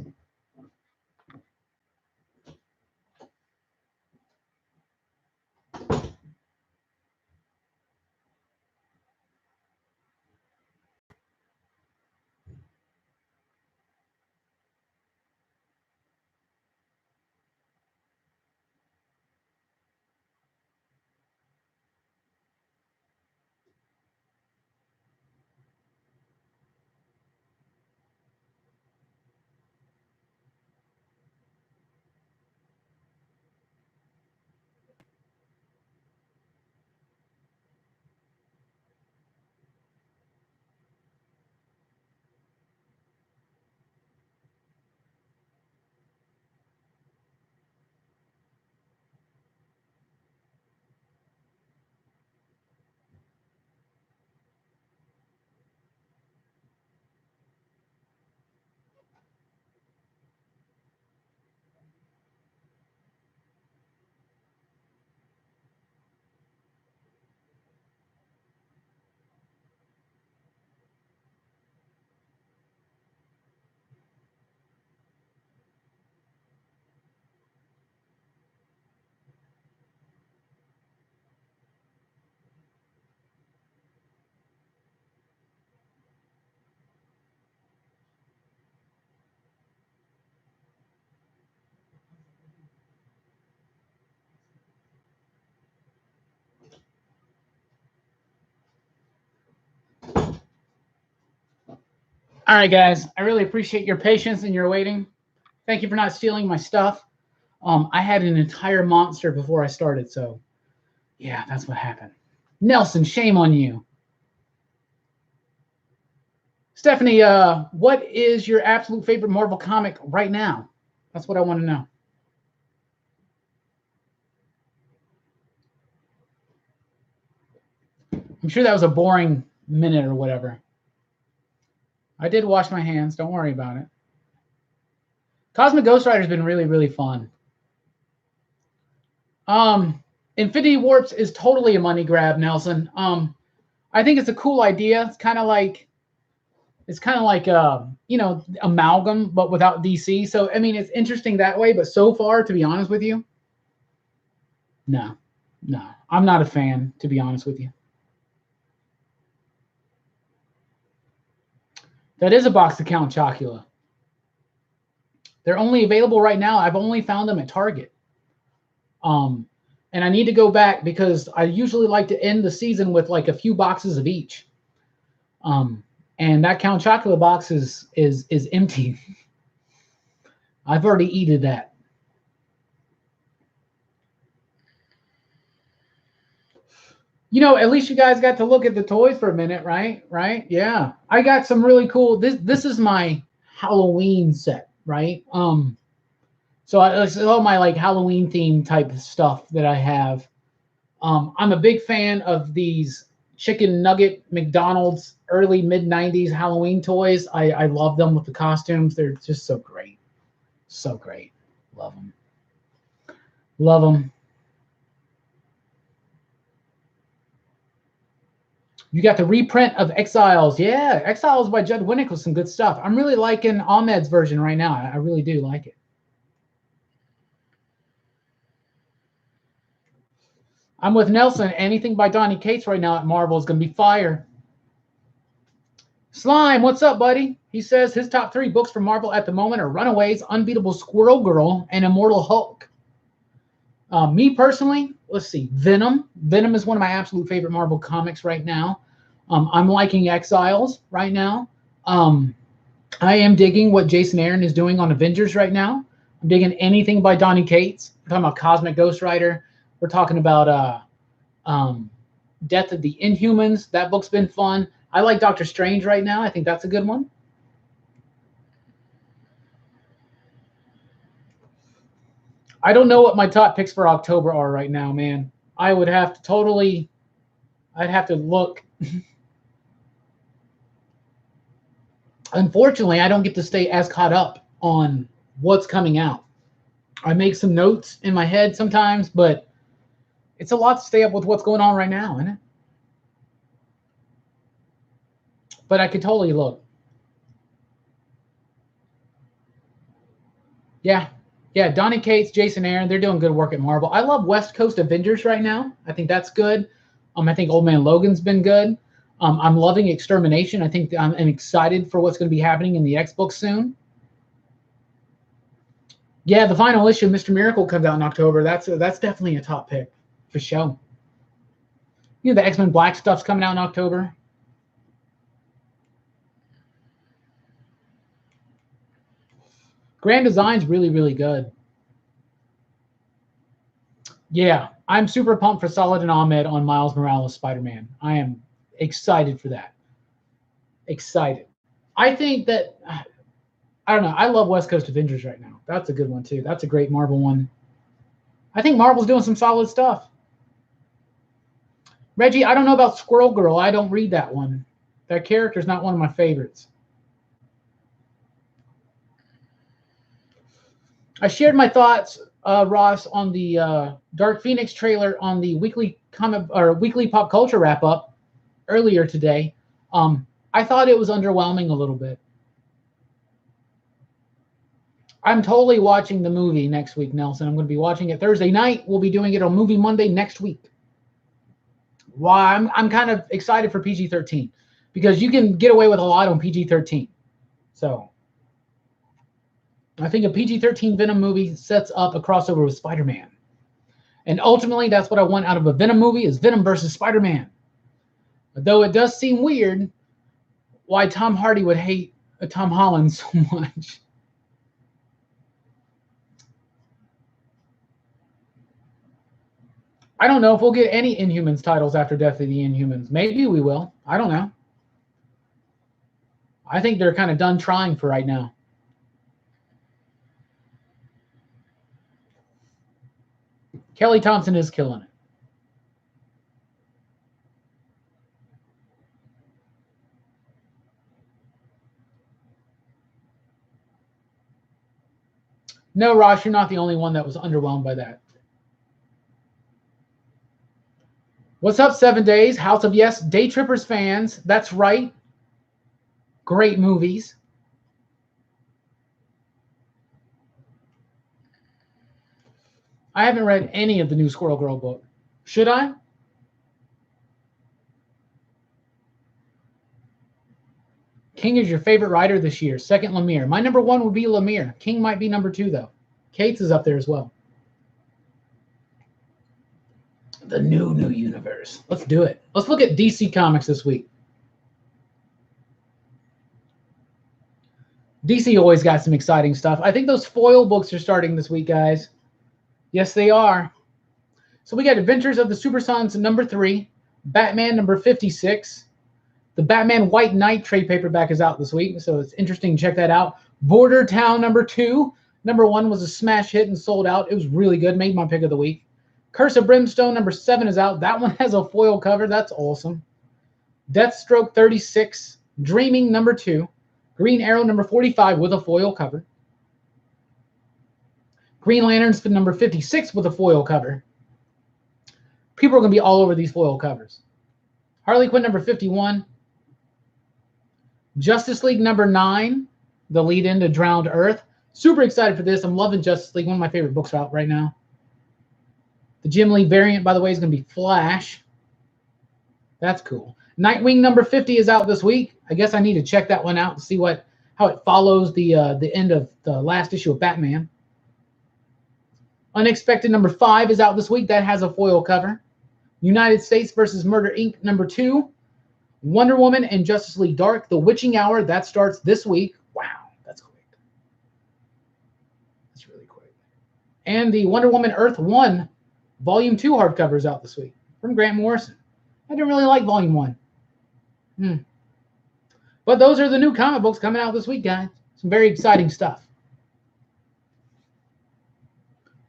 All right, guys. I really appreciate your patience and your waiting. Thank you for not stealing my stuff. I had an entire monster before I started, so yeah, that's what happened. Nelson, shame on you. Stephanie, what is your absolute favorite Marvel comic right now? That's what I want to know. I'm sure that was a boring minute or whatever. I did wash my hands. Don't worry about it. Cosmic Ghost Rider has been really, really fun. Infinity Warps is totally a money grab, Nelson. I think it's a cool idea. It's kind of like you know, amalgam, but without DC. So I mean, it's interesting that way. But so far, to be honest with you, no, I'm not a fan. To be honest with you, that is a box of Count Chocula. They're only available right now. I've only found them at Target. And I need to go back because I usually like to end the season with like a few boxes of each. And that Count Chocula box is empty. I've already eaten that. You know, at least you guys got to look at the toys for a minute, right? Right? Yeah. I got some really cool. This is my Halloween set, right? So it's all my like Halloween theme type of stuff that I have. I'm a big fan of these chicken nugget McDonald's early mid 90s Halloween toys. I love them with the costumes. They're just so great. So great. Love them. Love them. You got the reprint of Exiles. Yeah, Exiles by Judd Winnick was some good stuff. I'm really liking Ahmed's version right now. I really do like it. I'm with Nelson. Anything by Donny Cates right now at Marvel is going to be fire. Slime, what's up, buddy? He says his top 3 books from Marvel at the moment are Runaways, Unbeatable Squirrel Girl, and Immortal Hulk. Me personally, let's see, Venom. Venom is one of my absolute favorite Marvel comics right now. I'm liking Exiles right now. I am digging what Jason Aaron is doing on Avengers right now. I'm digging anything by Donny Cates. We're talking about Cosmic Ghost Rider. We're talking about Death of the Inhumans. That book's been fun. I like Doctor Strange right now. I think that's a good one. I don't know what my top picks for October are right now, man. I would have to I'd have to look. Unfortunately, I don't get to stay as caught up on what's coming out. I make some notes in my head sometimes, but it's a lot to stay up with what's going on right now, isn't it? But I could totally look. Yeah. Yeah, Donny Cates, Jason Aaron, they're doing good work at Marvel. I love West Coast Avengers right now. I think that's good. I think Old Man Logan's been good. I'm loving Extermination. I think I'm excited for what's going to be happening in the X books soon. Yeah, the final issue of Mr. Miracle comes out in October. That's definitely a top pick for sure. You know, the X-Men Black stuff's coming out in October. Grand Design's really, really good. Yeah, I'm super pumped for Solid and Ahmed on Miles Morales Spider-Man. I am excited for that. Excited. I think that, I don't know, I love West Coast Avengers right now. That's a good one, too. That's a great Marvel one. I think Marvel's doing some solid stuff. Reggie, I don't know about Squirrel Girl. I don't read that one. That character's not one of my favorites. I shared my thoughts, Ross, on the Dark Phoenix trailer on the weekly pop culture wrap up earlier today. I thought it was underwhelming a little bit. I'm totally watching the movie next week, Nelson. I'm going to be watching it Thursday night. We'll be doing it on Movie Monday next week. Why? I'm kind of excited for PG-13 because you can get away with a lot on PG-13. So I think a PG-13 Venom movie sets up a crossover with Spider-Man. And ultimately, that's what I want out of a Venom movie is Venom versus Spider-Man. Though it does seem weird why Tom Hardy would hate Tom Holland so much. I don't know if we'll get any Inhumans titles after Death of the Inhumans. Maybe we will. I don't know. I think they're kind of done trying for right now. Kelly Thompson is killing it. No, Ross, you're not the only one that was underwhelmed by that. What's up, 7 Days? House of Yes, Day Trippers fans. That's right. Great movies. I haven't read any of the new Squirrel Girl book. Should I? King is your favorite writer this year. Second, Lemire. My number one would be Lemire. King might be number two, though. Cates is up there as well. The new universe. Let's do it. Let's look at DC Comics this week. DC always got some exciting stuff. I think those foil books are starting this week, guys. Yes, they are. So we got Adventures of the Super Sons number 3, Batman number 56. The Batman White Knight trade paperback is out this week, so it's interesting to check that out. Border Town number 2. Number 1 was a smash hit and sold out. It was really good. Made my pick of the week. Curse of Brimstone number 7 is out. That one has a foil cover. That's awesome. Deathstroke 36. Dreaming number 2. Green Arrow number 45 with a foil cover. Green Lanterns number 56 with a foil cover. People are going to be all over these foil covers. Harley Quinn number 51. Justice League number 9, the lead into Drowned Earth. Super excited for this. I'm loving Justice League. One of my favorite books out right now. The Jim Lee variant, by the way, is going to be Flash. That's cool. Nightwing number 50 is out this week. I guess I need to check that one out and see how it follows the end of the last issue of Batman. Unexpected number 5 is out this week. That has a foil cover. United States versus Murder Inc. number 2. Wonder Woman and Justice League Dark, The Witching Hour, that starts this week. Wow, that's quick. That's really quick. And the Wonder Woman Earth 1 Volume 2 hardcover is out this week from Grant Morrison. I didn't really like Volume 1. But those are the new comic books coming out this week, guys. Some very exciting stuff.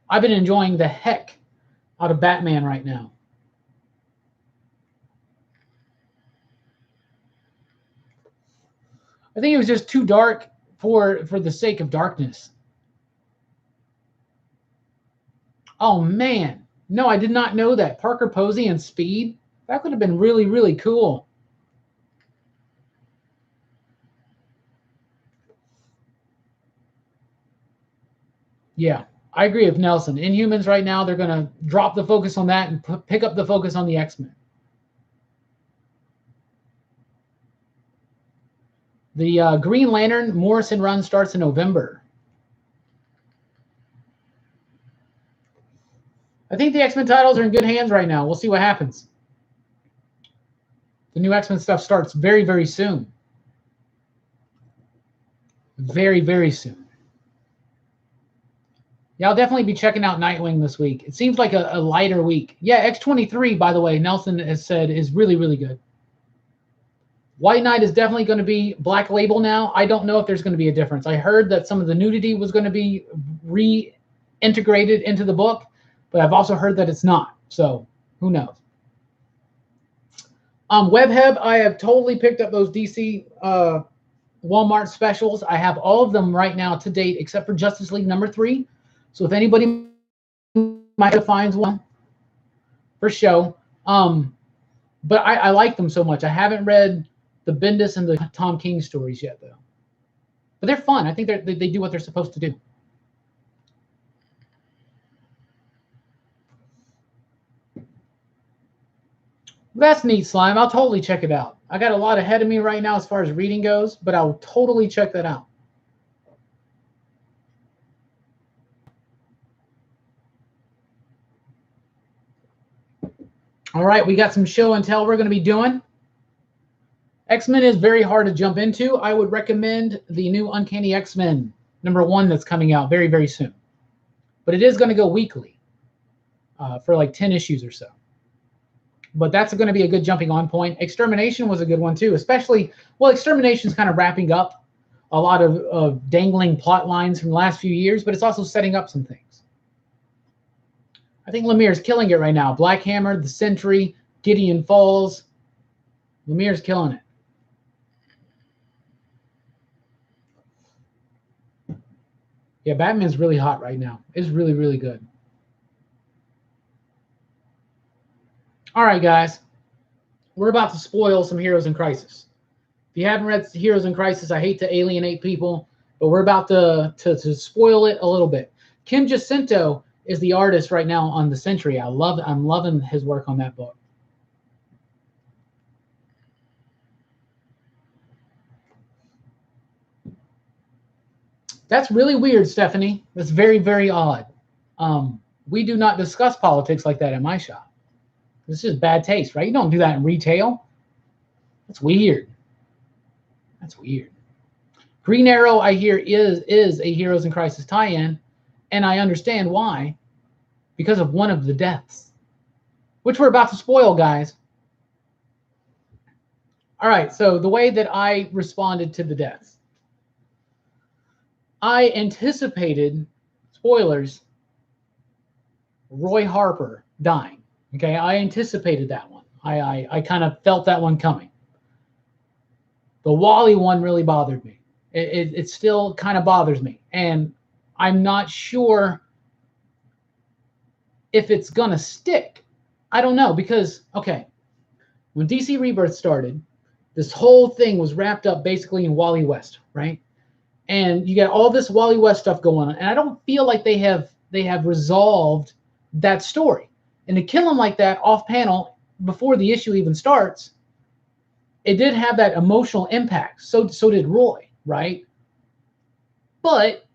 I've been enjoying the heck out of Batman right now. I think it was just too dark for the sake of darkness. Oh, man. No, I did not know that. Parker Posey and Speed. That would have been really, really cool. Yeah, I agree with Nelson. Inhumans right now, they're going to drop the focus on that and pick up the focus on the X-Men. The Green Lantern Morrison run starts in November. I think the X-Men titles are in good hands right now. We'll see what happens. The new X-Men stuff starts very, very soon. Very, very soon. Yeah, I'll definitely be checking out Nightwing this week. It seems like a lighter week. Yeah, X23, by the way, Nelson has said is really, really good. White Knight is definitely going to be Black Label now. I don't know if there's going to be a difference. I heard that some of the nudity was going to be reintegrated into the book, but I've also heard that it's not. So who knows? Webheb, I have totally picked up those DC Walmart specials. I have all of them right now to date, except for Justice League number 3. So if anybody might have finds one for show, but I like them so much. I haven't read the Bendis and the Tom King stories yet, though. But they're fun. I think they do what they're supposed to do. That's neat, Slime. I'll totally check it out. I got a lot ahead of me right now as far as reading goes, but I'll totally check that out. All right, we got some show and tell we're going to be doing. X-Men is very hard to jump into. I would recommend the new Uncanny X-Men #1 that's coming out very, very soon. But it is going to go weekly for like 10 issues or so. But that's going to be a good jumping on point. Extermination was a good one too, especially, well, Extermination is kind of wrapping up a lot of dangling plot lines from the last few years, but it's also setting up some things. I think Lemire's killing it right now. Black Hammer, The Sentry, Gideon Falls. Lemire's killing it. Yeah, Batman's really hot right now. It's really, really good. All right, guys. We're about to spoil some Heroes in Crisis. If you haven't read Heroes in Crisis, I hate to alienate people, but we're about to spoil it a little bit. Kim Jacinto is the artist right now on The Sentry. I'm loving his work on that book. That's really weird, Stephanie. That's very, very odd. We do not discuss politics like that in my shop. This is bad taste, right? You don't do that in retail. That's weird. That's weird. Green Arrow, I hear, is a Heroes in Crisis tie-in, and I understand why. Because of one of the deaths, which we're about to spoil, guys. All right, so the way that I responded to the deaths. I anticipated, spoilers, Roy Harper dying. Okay, I anticipated that one. I kind of felt that one coming. The Wally one really bothered me. It still kind of bothers me. And I'm not sure if it's going to stick. I don't know because, okay, when DC Rebirth started, this whole thing was wrapped up basically in Wally West, right? And you got all this Wally West stuff going on. And I don't feel like they have resolved that story. And to kill him like that off panel before the issue even starts, it did have that emotional impact. So did Roy, right? But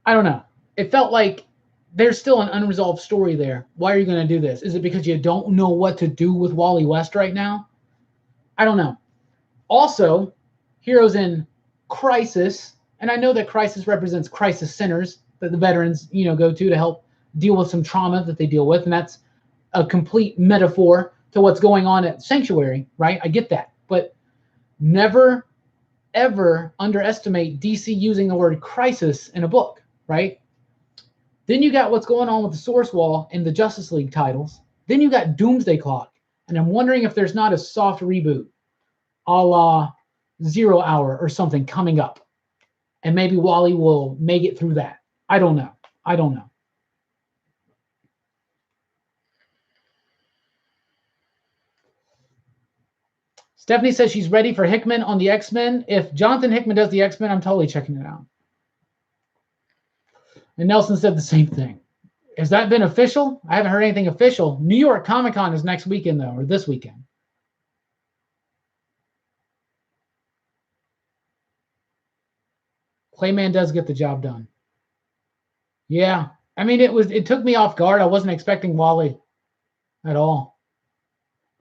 I don't know. It felt like there's still an unresolved story there. Why are you going to do this? Is it because you don't know what to do with Wally West right now? I don't know. Also, Heroes in Crisis, and I know that Crisis represents crisis centers that the veterans, go to help deal with some trauma that they deal with, and that's a complete metaphor to what's going on at Sanctuary, right? I get that, but never, ever underestimate DC using the word crisis in a book, right? Then you got what's going on with the Source Wall and the Justice League titles. Then you got Doomsday Clock, and I'm wondering if there's not a soft reboot, a la 0 Hour or something coming up, and maybe Wally will make it through that. I don't know. Stephanie says she's ready for Hickman on the X-Men. If Jonathan Hickman does the X-Men, I'm totally checking it out. And Nelson said the same thing. Has that been official? I haven't heard anything official. New York Comic Con is next weekend, though, or this weekend. Clayman does get the job done. Yeah. I mean, it took me off guard. I wasn't expecting Wally at all.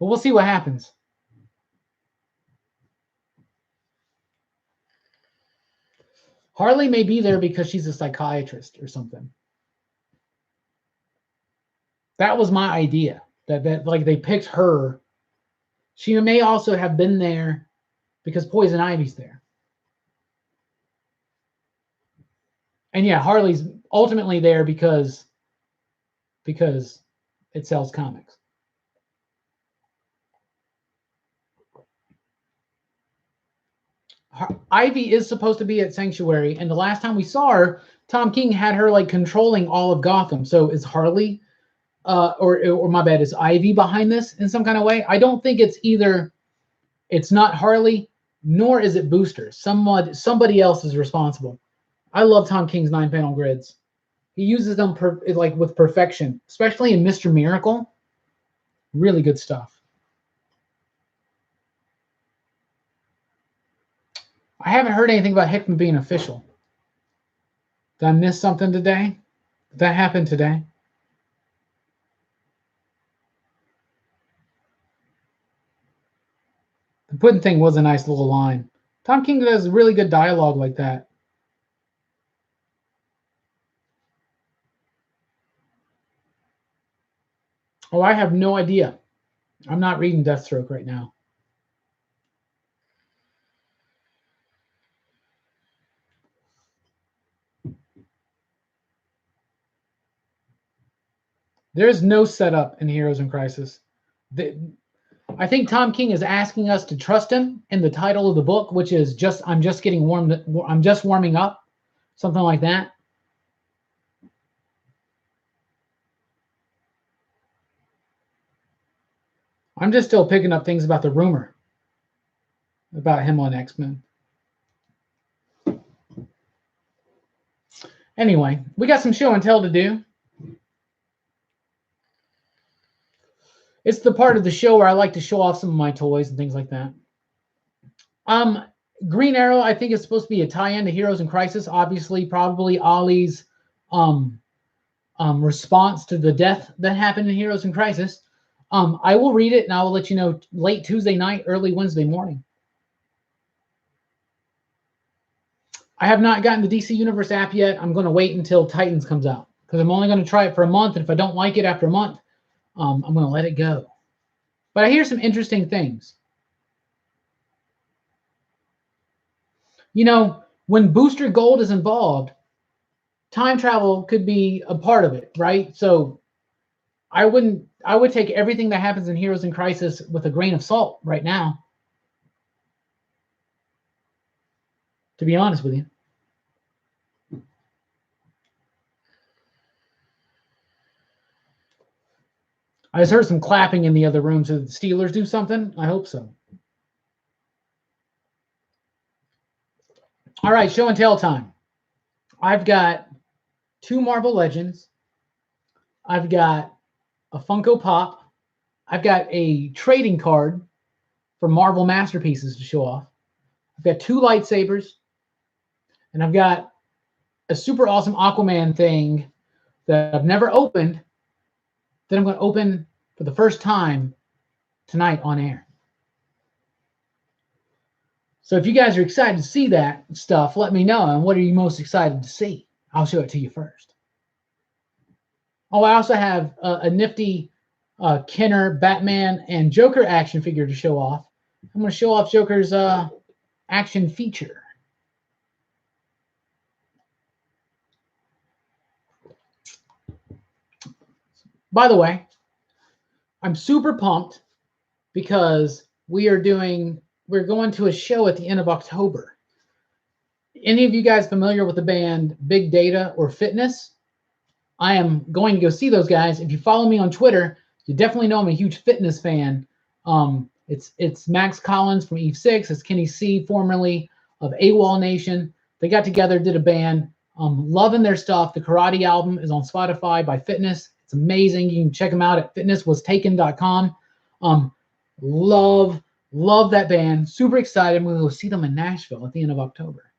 But we'll see what happens. Harley may be there because she's a psychiatrist or something. That was my idea. That like they picked her. She may also have been there because Poison Ivy's there. And yeah, Harley's ultimately there because it sells comics. Ivy is supposed to be at Sanctuary, and the last time we saw her, Tom King had her like controlling all of Gotham. So is Harley, or my bad, is Ivy behind this in some kind of way? I don't think it's either. It's not Harley, nor is it Booster. Somebody else is responsible. I love Tom King's 9-panel grids. He uses them like with perfection, especially in Mr. Miracle. Really good stuff. I haven't heard anything about Hickman being official. Did I miss something today? Did that happen today? Puddin' thing was a nice little line. Tom King does really good dialogue like that. Oh, I have no idea. I'm not reading Deathstroke right now. There's no setup in Heroes in Crisis. I think Tom King is asking us to trust him in the title of the book, which is I'm just warming up, something like that. I'm just still picking up things about the rumor about him on X-Men. Anyway, we got some show and tell to do. It's the part of the show where I like to show off some of my toys and things like that. Green Arrow, I think, is supposed to be a tie-in to Heroes in Crisis. Obviously, probably Ollie's response to the death that happened in Heroes in Crisis. I will read it and I will let you know late Tuesday night, early Wednesday morning. I have not gotten the DC Universe app yet. I'm going to wait until Titans comes out because I'm only going to try it for a month. And if I don't like it after a month, I'm going to let it go. But I hear some interesting things. You know, when Booster Gold is involved, time travel could be a part of it, right? So I would take everything that happens in Heroes in Crisis with a grain of salt right now, to be honest with you. I just heard some clapping in the other room. So the Steelers do something? I hope so. All right, show and tell time. I've got 2 Marvel Legends. I've got a Funko Pop. I've got a trading card for Marvel Masterpieces to show off. I've got 2 lightsabers. And I've got a super awesome Aquaman thing that I've never opened that I'm going to open for the first time tonight on air. So if you guys are excited to see that stuff, let me know. And what are you most excited to see? I'll show it to you first. Oh, I also have a nifty Kenner, Batman, and Joker action figure to show off. I'm going to show off Joker's action feature. By the way, I'm super pumped because we're going to a show at the end of October. Any of you guys familiar with the band Big Data or Fitness? I am going to go see those guys. If you follow me on Twitter, you definitely know I'm a huge Fitness fan. It's Max Collins from Eve 6. It's Kenny C, formerly of AWOL Nation. They got together, did a band. Loving their stuff. The Karate album is on Spotify by Fitness. It's amazing. You can check them out at fitnesswastaken.com. Love that band. Super excited. I'm going to go see them in Nashville at the end of October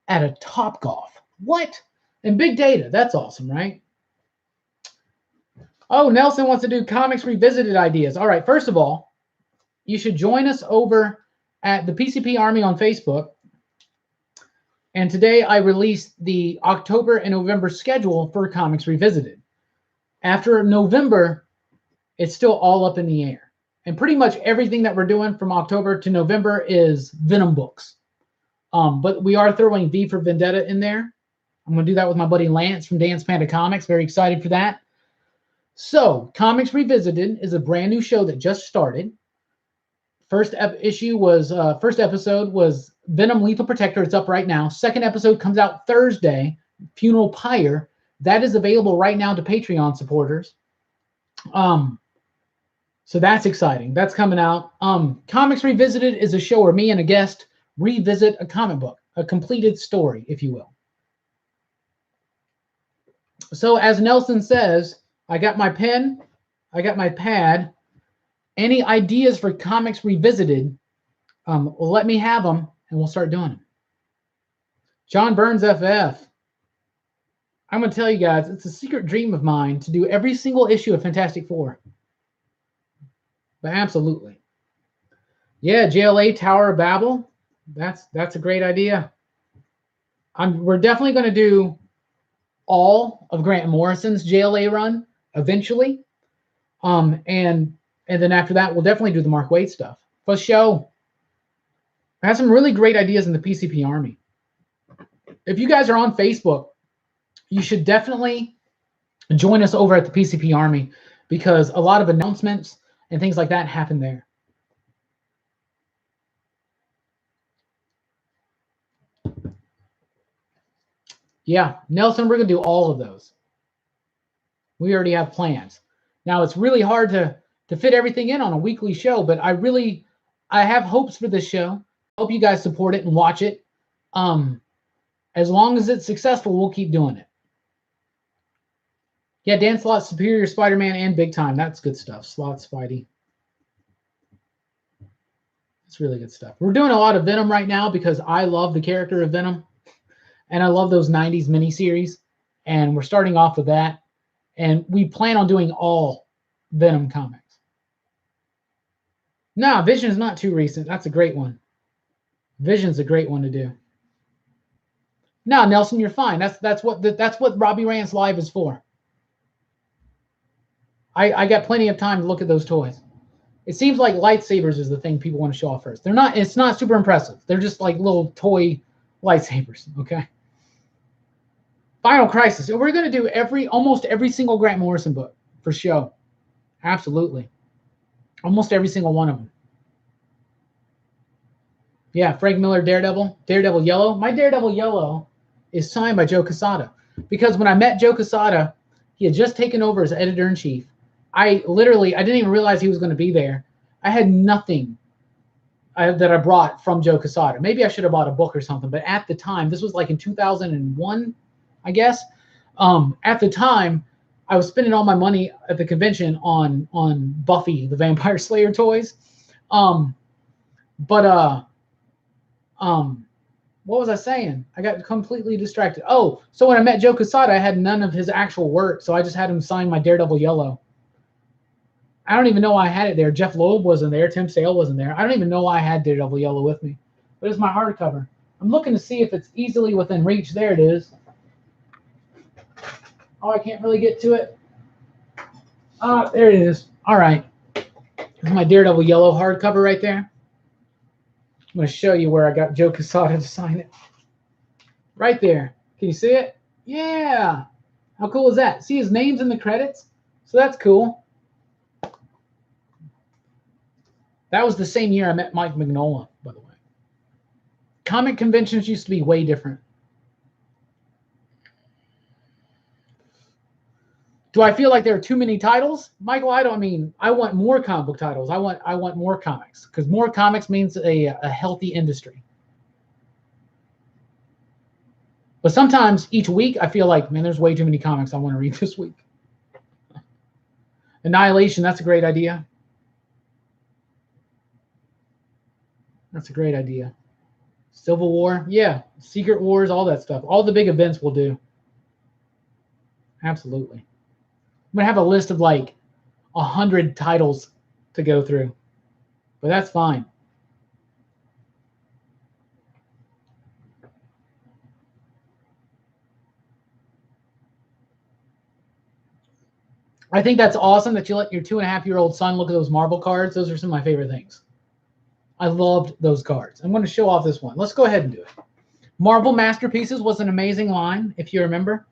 at a Topgolf. What? And Big Data. That's awesome, right? Oh, Nelson wants to do Comics Revisited ideas. All right. First of all, you should join us over at the PCP Army on Facebook. And today I released the October and November schedule for Comics Revisited. After November, it's still all up in the air. And pretty much everything that we're doing from October to November is Venom books. But we are throwing V for Vendetta in there. I'm going to do that with my buddy Lance from Dance Panda Comics. Very excited for that. So, Comics Revisited is a brand new show that just started. First episode was Venom Lethal Protector. It's up right now. Second episode comes out Thursday, Funeral Pyre. That is available right now to Patreon supporters. So that's exciting. That's coming out. Comics Revisited is a show where me and a guest revisit a comic book, a completed story, if you will. So as Nelson says, I got my pen, I got my pad. Any ideas for Comics Revisited, let me have them, and we'll start doing them. John Burns FF. I'm going to tell you guys, it's a secret dream of mine to do every single issue of Fantastic Four. But absolutely. Yeah, JLA Tower of Babel. That's a great idea. We're definitely going to do all of Grant Morrison's JLA run eventually. And then after that, we'll definitely do the Mark Waid stuff. For show. I have some really great ideas in the PCP Army. If you guys are on Facebook, you should definitely join us over at the PCP Army because a lot of announcements and things like that happen there. Yeah, Nelson, we're going to do all of those. We already have plans. Now, it's really hard to fit everything in on a weekly show, but I have hopes for this show. Hope you guys support it and watch it. As long as it's successful, we'll keep doing it. Yeah, Dan Slott, Superior Spider-Man, and Big Time. That's good stuff. Slott, Spidey. It's really good stuff. We're doing a lot of Venom right now because I love the character of Venom. And I love those 90s miniseries. And we're starting off with that. And we plan on doing all Venom comics. No, Vision is not too recent. That's a great one. Vision's a great one to do. No, Nelson, you're fine. That's what Robbie Rants Live is for. I got plenty of time to look at those toys. It seems like lightsabers is the thing people want to show off first. They're not. It's not super impressive. They're just like little toy lightsabers. Okay. Final Crisis. We're going to do almost every single Grant Morrison book for show. Absolutely. Almost every single one of them. Yeah, Frank Miller, Daredevil Yellow. My Daredevil Yellow is signed by Joe Quesada because when I met Joe Quesada, he had just taken over as editor-in-chief. I didn't even realize he was going to be there. I had nothing that I brought from Joe Quesada. Maybe I should have bought a book or something, but at the time, this was like in 2001, I guess. At the time, I was spending all my money at the convention on Buffy the Vampire Slayer toys. What was I saying? I got completely distracted. Oh, so when I met Joe Quesada, I had none of his actual work, so I just had him sign my Daredevil Yellow. I don't even know why I had it there. Jeff Loeb wasn't there. Tim Sale wasn't there. I don't even know why I had Daredevil Yellow with me. But it's my hardcover. I'm looking to see if it's easily within reach. There it is. Oh, I can't really get to it. There it is. All right. There's my Daredevil Yellow hardcover right there. I'm going to show you where I got Joe Quesada to sign it. Right there. Can you see it? Yeah. How cool is that? See his name's in the credits? So that's cool. That was the same year I met Mike Mignola, by the way. Comic conventions used to be way different. Do I feel like there are too many titles? Michael, I want more comic book titles. I want more comics because more comics means a healthy industry. But sometimes each week I feel like, man, there's way too many comics I want to read this week. Annihilation, that's a great idea. That's a great idea. Civil War, yeah. Secret Wars, all that stuff. All the big events we'll do. Absolutely. I'm going to have a list of like 100 titles to go through. But that's fine. I think that's awesome that you let your 2.5-year-old son look at those Marvel cards. Those are some of my favorite things. I loved those cards. I'm going to show off this one. Let's go ahead and do it. Marvel Masterpieces was an amazing line, if you remember.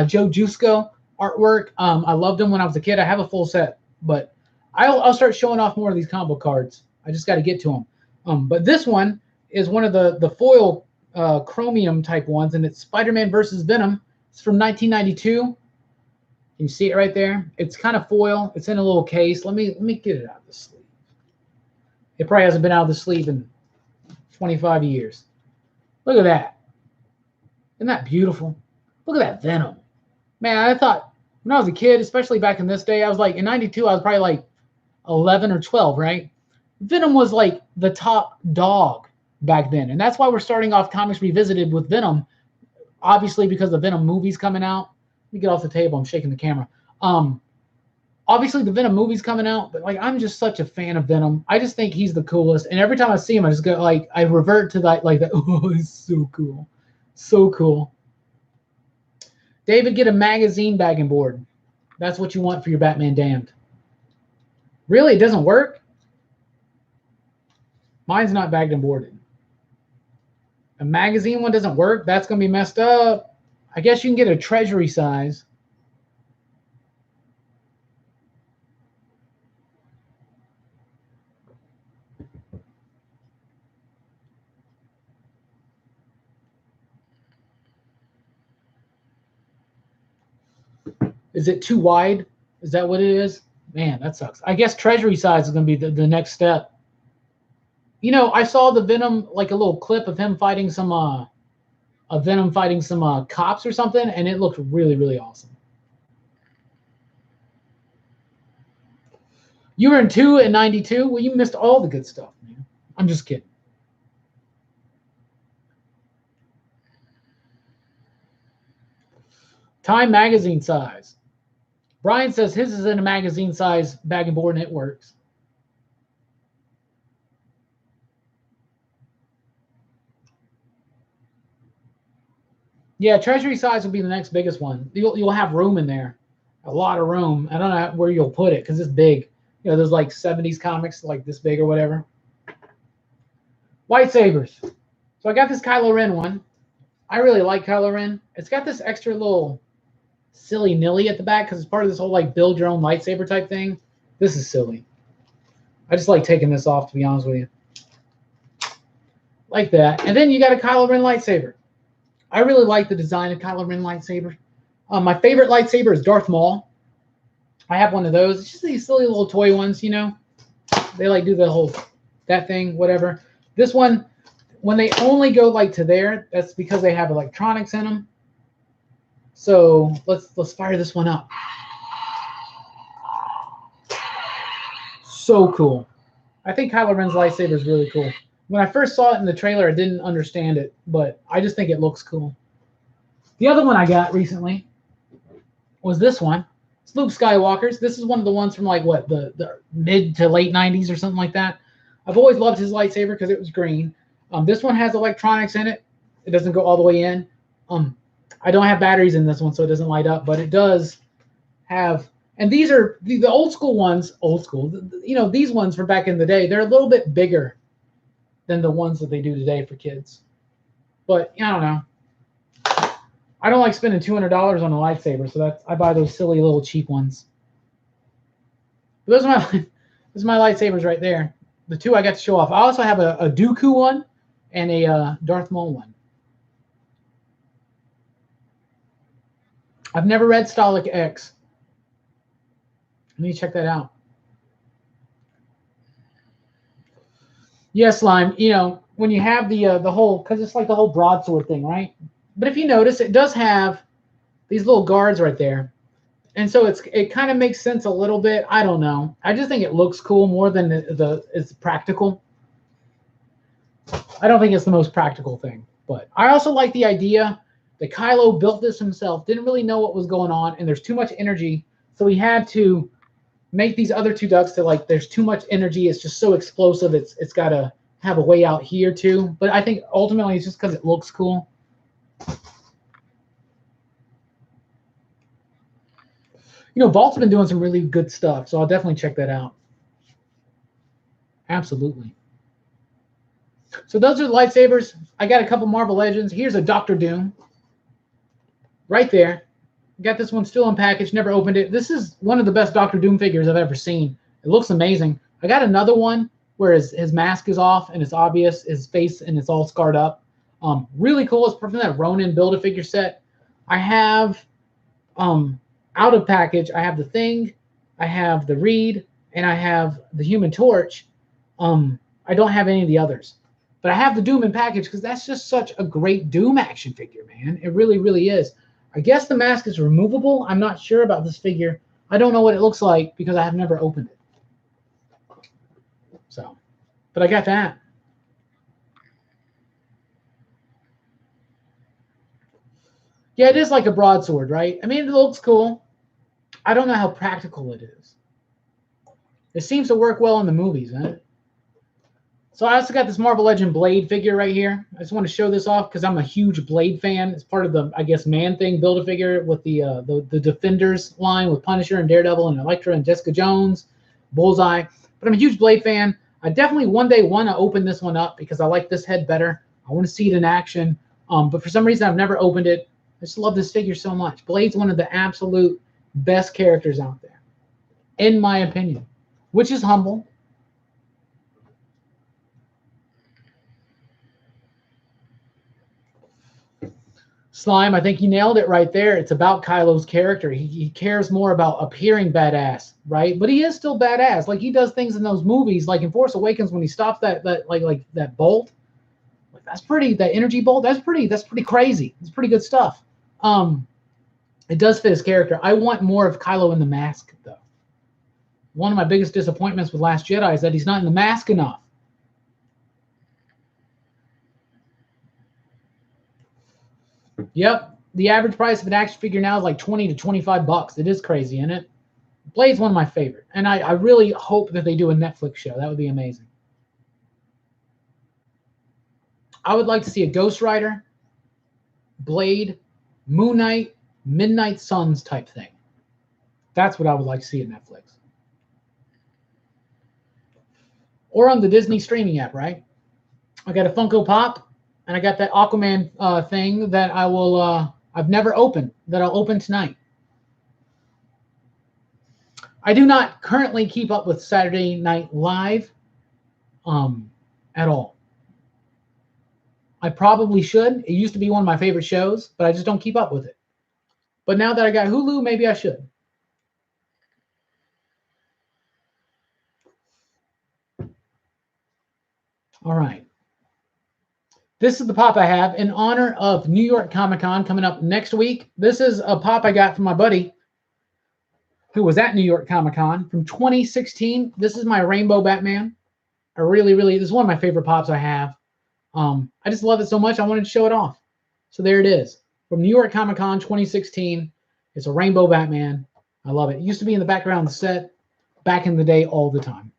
Joe Jusko artwork. I loved them when I was a kid. I have a full set, but I'll start showing off more of these comic book cards. I just got to get to them. But this one is one of the foil chromium type ones, and it's Spider-Man versus Venom. It's from 1992. Can you see it right there? It's kind of foil. It's in a little case. Let me get it out of the sleeve. It probably hasn't been out of the sleeve in 25 years. Look at that. Isn't that beautiful? Look at that Venom. Man, I thought when I was a kid, especially back in this day, I was like, in 92, I was probably like 11 or 12, right? Venom was like the top dog back then. And that's why we're starting off Comics Revisited with Venom, obviously because the Venom movie's coming out. Let me get off the table. I'm shaking the camera. All obviously the Venom movie's coming out, but like I'm just such a fan of Venom. I just think he's the coolest. And every time I see him, I just go like I revert to that like that. Oh, he's so cool, so cool. David, get a magazine bagging board. That's what you want for your Batman Damned. Really, it doesn't work. Mine's not bagged and boarded. A magazine one doesn't work. That's gonna be messed up. I guess you can get a treasury size. Is it too wide? Is that what it is? Man, that sucks. I guess treasury size is going to be the next step. You know, I saw the Venom, like a little clip of him fighting some, of Venom fighting some cops or something, and it looked really, really awesome. You were in 2 and 92? Well, you missed all the good stuff, man. I'm just kidding. Time magazine size. Brian says his is in a magazine size bag and board and it works. Yeah, treasury size will be the next biggest one. You'll have room in there, a lot of room. I don't know where you'll put it because it's big. You know, there's like 70s comics like this big or whatever. Lightsabers. So I got this Kylo Ren one. I really like Kylo Ren. It's got this extra little silly nilly at the back because it's part of this whole like build your own lightsaber type thing. This is silly. I just like taking this off, to be honest with you. Like that. And then you got a Kylo Ren lightsaber. I really like the design of Kylo Ren lightsaber. My favorite lightsaber is Darth Maul. I have one of those. It's just these silly little toy ones, you know. They like do the whole that thing, whatever. This one, when they only go like to there, that's because they have electronics in them. So let's fire this one up. So cool. I think Kylo Ren's lightsaber is really cool. When I first saw it in the trailer, I didn't understand it, but I just think it looks cool. The other one I got recently was this one. It's Luke Skywalker's. This is one of the ones from like what the mid to late 90s or something like that. I've always loved his lightsaber because it was green. This one has electronics in it. It doesn't go all the way in. I don't have batteries in this one, so it doesn't light up, but it does have. And these are the old school ones. Old school, you know, these ones from back in the day. They're a little bit bigger than the ones that they do today for kids. But I don't know. I don't like spending $200 on a lightsaber, so I buy those silly little cheap ones. But those are my lightsabers right there. The two I got to show off. I also have a Dooku one and a Darth Maul one. I've never read Stalic X. Let me check that out. Yes, Lime. You know, when you have the whole, because it's like the whole broadsword thing, right? But if you notice, it does have these little guards right there. And so it kind of makes sense a little bit. I don't know. I just think it looks cool more than it's practical. I don't think it's the most practical thing. But I also like the idea that Kylo built this himself, didn't really know what was going on, and there's too much energy. So he had to make these other two ducks to like, there's too much energy. It's just so explosive. It's got to have a way out here too. But I think ultimately it's just because it looks cool. You know, Vault's been doing some really good stuff, so I'll definitely check that out. Absolutely. So those are the lightsabers. I got a couple Marvel Legends. Here's a Doctor Doom. Right there. Got this one still in package. Never opened it. This is one of the best Doctor Doom figures I've ever seen. It looks amazing. I got another one where his mask is off and it's obvious, his face, and it's all scarred up. Really cool. It's from that Ronin Build-A-Figure set. I have... out of package, I have the Thing, I have the Reed, and I have the Human Torch. I don't have any of the others. But I have the Doom in package because that's just such a great Doom action figure, man. It really, really is. I guess the mask is removable. I'm not sure about this figure. I don't know what it looks like because I have never opened it. So, but I got that. Yeah, it is like a broadsword, right? I mean, it looks cool. I don't know how practical it is. It seems to work well in the movies, huh? So I also got this Marvel Legend Blade figure right here. I just want to show this off because I'm a huge Blade fan. It's part of the, I guess, Man-Thing Build-A-Figure with the Defenders line with Punisher and Daredevil and Elektra and Jessica Jones, Bullseye. But I'm a huge Blade fan. I definitely one day want to open this one up because I like this head better. I want to see it in action. But for some reason, I've never opened it. I just love this figure so much. Blade's one of the absolute best characters out there, in my opinion, which is humble. Slime, I think you nailed it right there. It's about Kylo's character. He cares more about appearing badass, right? But he is still badass. Like he does things in those movies, like in Force Awakens when he stops that that bolt. Like that's pretty. That energy bolt. That's pretty crazy. It's pretty good stuff. It does fit his character. I want more of Kylo in the mask, though. One of my biggest disappointments with Last Jedi is that he's not in the mask enough. Yep, the average price of an action figure now is like 20 to 25 bucks. It is crazy, isn't it? Blade's one of my favorite, and I really hope that they do a Netflix show. That would be amazing. I would like to see a Ghost Rider, Blade, Moon Knight, Midnight Suns type thing. That's what I would like to see at Netflix. Or on the Disney streaming app, right? I got a Funko Pop, and I got that Aquaman thing that I will, I've never opened, that I'll open tonight. I do not currently keep up with Saturday Night Live at all. I probably should. It used to be one of my favorite shows, but I just don't keep up with it. But now that I got Hulu, maybe I should. All right. This is the pop I have in honor of New York Comic Con coming up next week. This is a pop I got from my buddy who was at New York Comic Con from 2016. This is my Rainbow Batman. I really, this is one of my favorite pops I have. I just love it so much, I wanted to show it off. So there it is. From New York Comic Con 2016. It's a Rainbow Batman. I love it. It used to be in the background of the set back in the day all the time.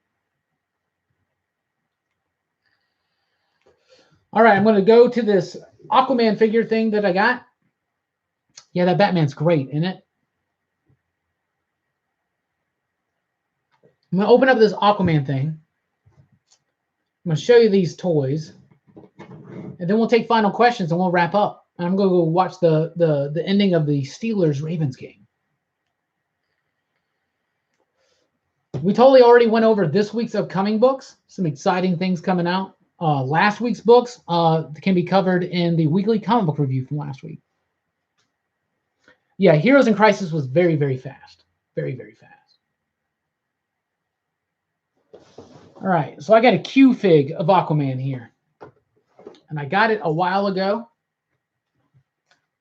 All right, I'm going to go to this Aquaman figure thing that I got. Yeah, that Batman's great, isn't it? I'm going to open up this Aquaman thing. I'm going to show you these toys. And then we'll take final questions and we'll wrap up. And I'm going to go watch the ending of the Steelers-Ravens game. We totally already went over this week's upcoming books. Some exciting things coming out. Last week's books can be covered in the weekly comic book review from last week. Yeah, Heroes in Crisis was very, very fast. Very, very fast. All right, so I got a Q fig of Aquaman here. And I got it a while ago.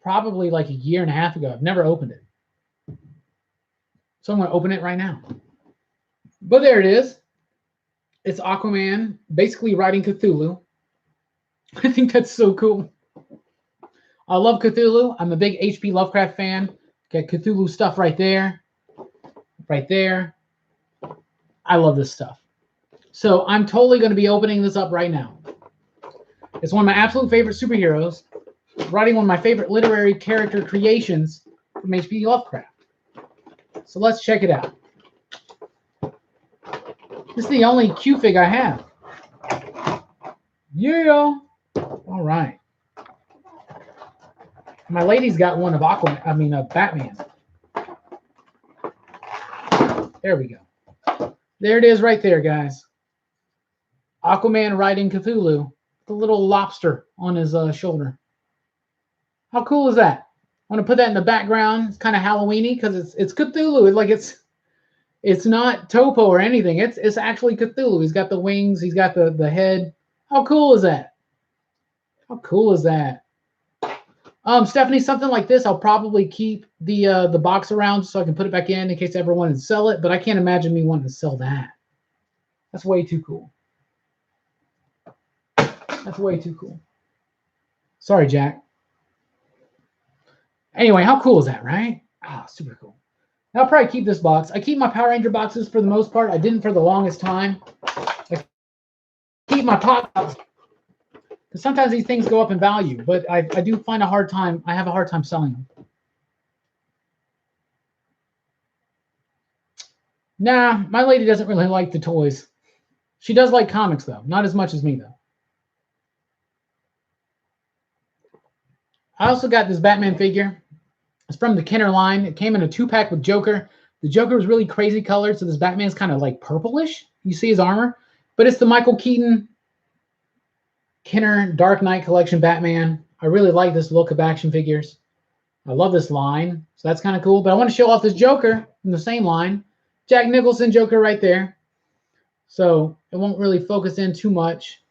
Probably like a year and a half ago. I've never opened it. So I'm going to open it right now. But there it is. It's Aquaman basically riding Cthulhu. I think that's so cool. I love Cthulhu. I'm a big H.P. Lovecraft fan. Got Cthulhu stuff right there. Right there. I love this stuff. So I'm totally going to be opening this up right now. It's one of my absolute favorite superheroes. Writing one of my favorite literary character creations from H.P. Lovecraft. So let's check it out. This is the only Q fig I have. Yeah. All right. My lady's got one of Batman. There we go. There it is right there, guys. Aquaman riding Cthulhu. The little lobster on his shoulder. How cool is that? I want to put that in the background. It's kind of Halloween-y because it's Cthulhu. It's not Topo or anything. It's actually Cthulhu. He's got the wings. He's got the head. How cool is that? How cool is that? Stephanie, something like this, I'll probably keep the box around so I can put it back in case I ever wanted to sell it. But I can't imagine me wanting to sell that. That's way too cool. That's way too cool. Sorry, Jack. Anyway, how cool is that, right? Ah, super cool. I'll probably keep this box. I keep my Power Ranger boxes for the most part. I didn't for the longest time. I keep my pop boxes because sometimes these things go up in value, but I do find a hard time. I have a hard time selling them. Nah, my lady doesn't really like the toys. She does like comics, though. Not as much as me, though. I also got this Batman figure. It's from the Kenner line. It came in a 2-pack with Joker. The Joker was really crazy colored, so this Batman's kind of like purplish. You see his armor. But it's the Michael Keaton Kenner Dark Knight Collection Batman. I really like this look of action figures. I love this line, so that's kind of cool. But I want to show off this Joker from the same line. Jack Nicholson Joker right there. So it won't really focus in too much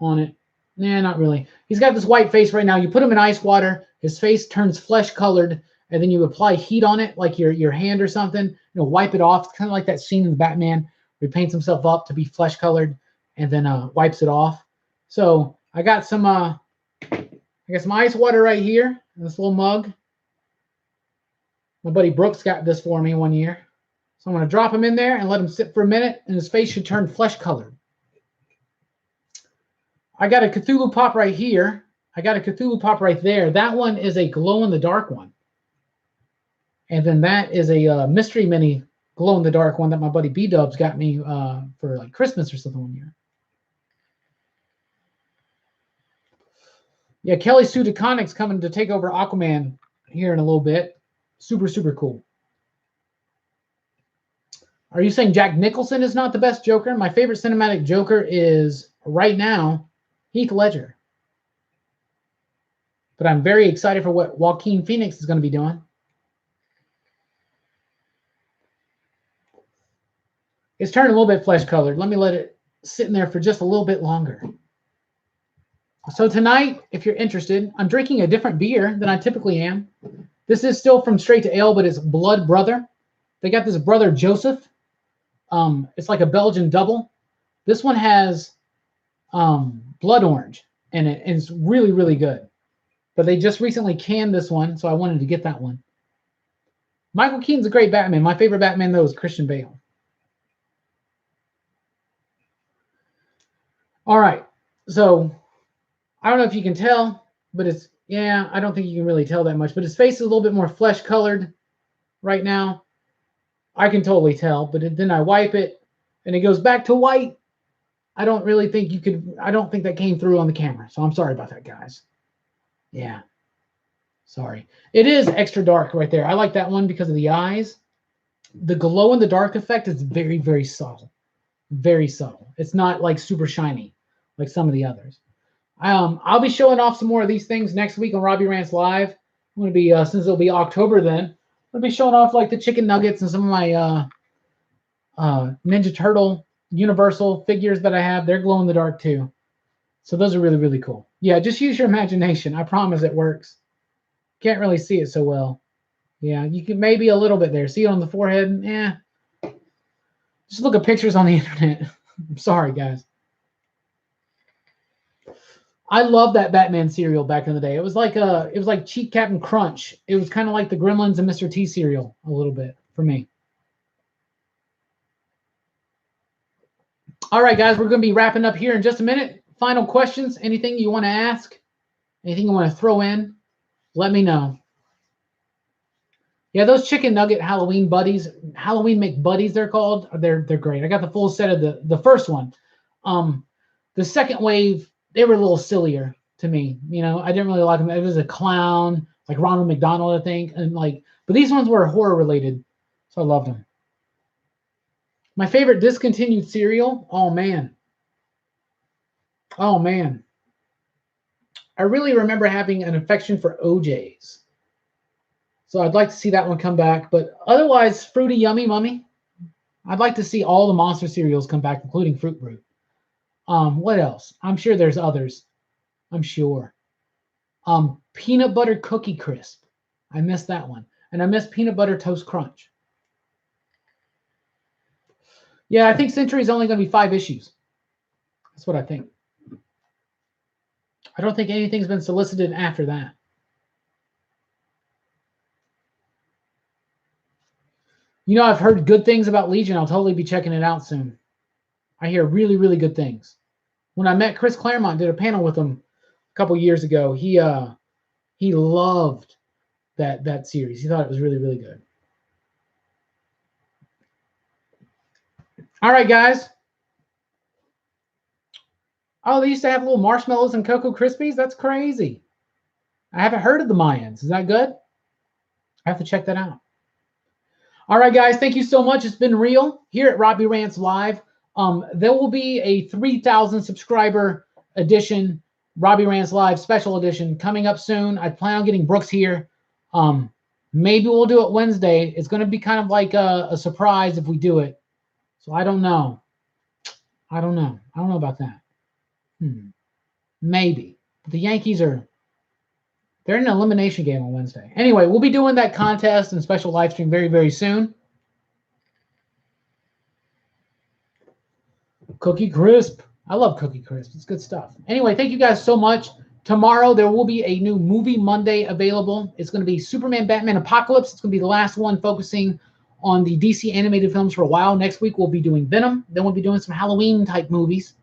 on it. Nah, not really. He's got this white face right now. You put him in ice water, his face turns flesh colored, and then you apply heat on it, like your hand or something. You know, wipe it off. It's kind of like that scene in the Batman where he paints himself up to be flesh colored and then wipes it off. So I got some ice water right here in this little mug. My buddy Brooks got this for me one year. So I'm going to drop him in there and let him sit for a minute, and his face should turn flesh colored. I got a Cthulhu Pop right here. I got a Cthulhu Pop right there. That one is a glow-in-the-dark one. And then that is a Mystery Mini glow-in-the-dark one that my buddy B-Dubs got me for like Christmas or something one year. Yeah, Kelly Sue DeConnick's coming to take over Aquaman here in a little bit. Super, super cool. Are you saying Jack Nicholson is not the best Joker? My favorite cinematic Joker is, right now, Heath Ledger. But I'm very excited for what Joaquin Phoenix is going to be doing. It's turned a little bit flesh colored. Let me let it sit in there for just a little bit longer. So tonight, if you're interested, I'm drinking a different beer than I typically am. This is still from Straight to Ale, but it's Blood Brother. They got this Brother Joseph. It's like a Belgian double. This one has blood orange in it, and it's really, really good. But they just recently canned this one, so I wanted to get that one. Michael Keaton's a great Batman. My favorite Batman, though, is Christian Bale. All right. So I don't know if you can tell, but it's, yeah, I don't think you can really tell that much. But his face is a little bit more flesh colored right now. I can totally tell, but then I wipe it and it goes back to white. I don't really think you could, I don't think that came through on the camera. So I'm sorry about that, guys. Yeah. Sorry. It is extra dark right there. I like that one because of the eyes. The glow in the dark effect is very, very subtle. Very subtle. It's not like super shiny like some of the others. I'll be showing off some more of these things next week on Robbie Rants Live. I'm going to be, since it'll be October then, I'll be showing off like the chicken nuggets and some of my Ninja Turtle Universal figures that I have. They're glow in the dark too. So those are really, really cool. Yeah, just use your imagination. I promise it works. Can't really see it so well. Yeah, you can maybe a little bit there. See it on the forehead? Yeah. Just look at pictures on the internet. I'm sorry, guys. I love that Batman cereal back in the day. It was like cheap Captain Crunch. It was kind of like the Gremlins and Mr. T cereal a little bit for me. All right, guys, we're going to be wrapping up here in just a minute. Final questions, anything you want to ask, anything you want to throw in, let me know. Yeah, those chicken nugget Halloween buddies, Halloween McBuddies they're called. They're great. I got the full set of the first one. The second wave, they were a little sillier to me. You know, I didn't really like them. It was a clown, like Ronald McDonald, I think, and like, but these ones were horror related, so I loved them. My favorite discontinued cereal. Oh man. Oh man. I really remember having an affection for OJ's. So I'd like to see that one come back. But otherwise, Fruity Yummy Mummy. I'd like to see all the monster cereals come back, including Fruit Brute. What else? I'm sure there's others. I'm sure. Peanut Butter Cookie Crisp. I missed that one. And I missed Peanut Butter Toast Crunch. Yeah, I think Century is only going to be 5 issues. That's what I think. I don't think anything's been solicited after that. You know, I've heard good things about Legion. I'll totally be checking it out soon. I hear really, really good things. When I met Chris Claremont, did a panel with him a couple years ago. He loved that series. He thought it was really, really good. All right, guys. Oh, they used to have little marshmallows and Cocoa Krispies? That's crazy. I haven't heard of the Mayans. Is that good? I have to check that out. All right, guys. Thank you so much. It's been real here at Robbie Rants Live. There will be a 3,000 subscriber edition, Robbie Rants Live special edition coming up soon. I plan on getting Brooks here. Maybe we'll do it Wednesday. It's going to be kind of like a surprise if we do it. So I don't know. I don't know about that. Maybe. The Yankees they're in an elimination game on Wednesday. Anyway, we'll be doing that contest and special live stream very, very soon. Cookie Crisp. I love Cookie Crisp. It's good stuff. Anyway, thank you guys so much. Tomorrow, there will be a new Movie Monday available. It's going to be Superman, Batman, Apocalypse. It's going to be the last one focusing on the DC animated films for a while. Next week, we'll be doing Venom. Then we'll be doing some Halloween-type movies.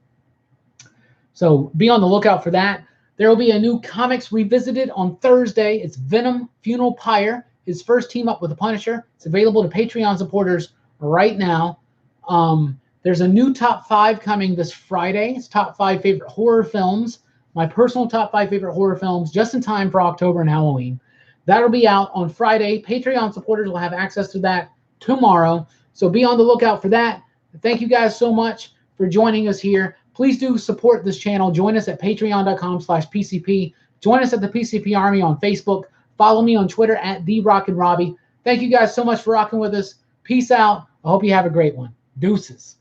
So be on the lookout for that. There will be a new Comics Revisited on Thursday. It's Venom Funeral Pyre, his first team up with the Punisher. It's available to Patreon supporters right now. There's a new top 5 coming this Friday. It's top 5 favorite horror films. My personal top 5 favorite horror films, just in time for October and Halloween. That'll be out on Friday. Patreon supporters will have access to that tomorrow. So be on the lookout for that. Thank you guys so much for joining us here. Please do support this channel. Join us at patreon.com/PCP. Join us at the PCP Army on Facebook. Follow me on Twitter at @Rockin Robbie. Thank you guys so much for rocking with us. Peace out. I hope you have a great one. Deuces.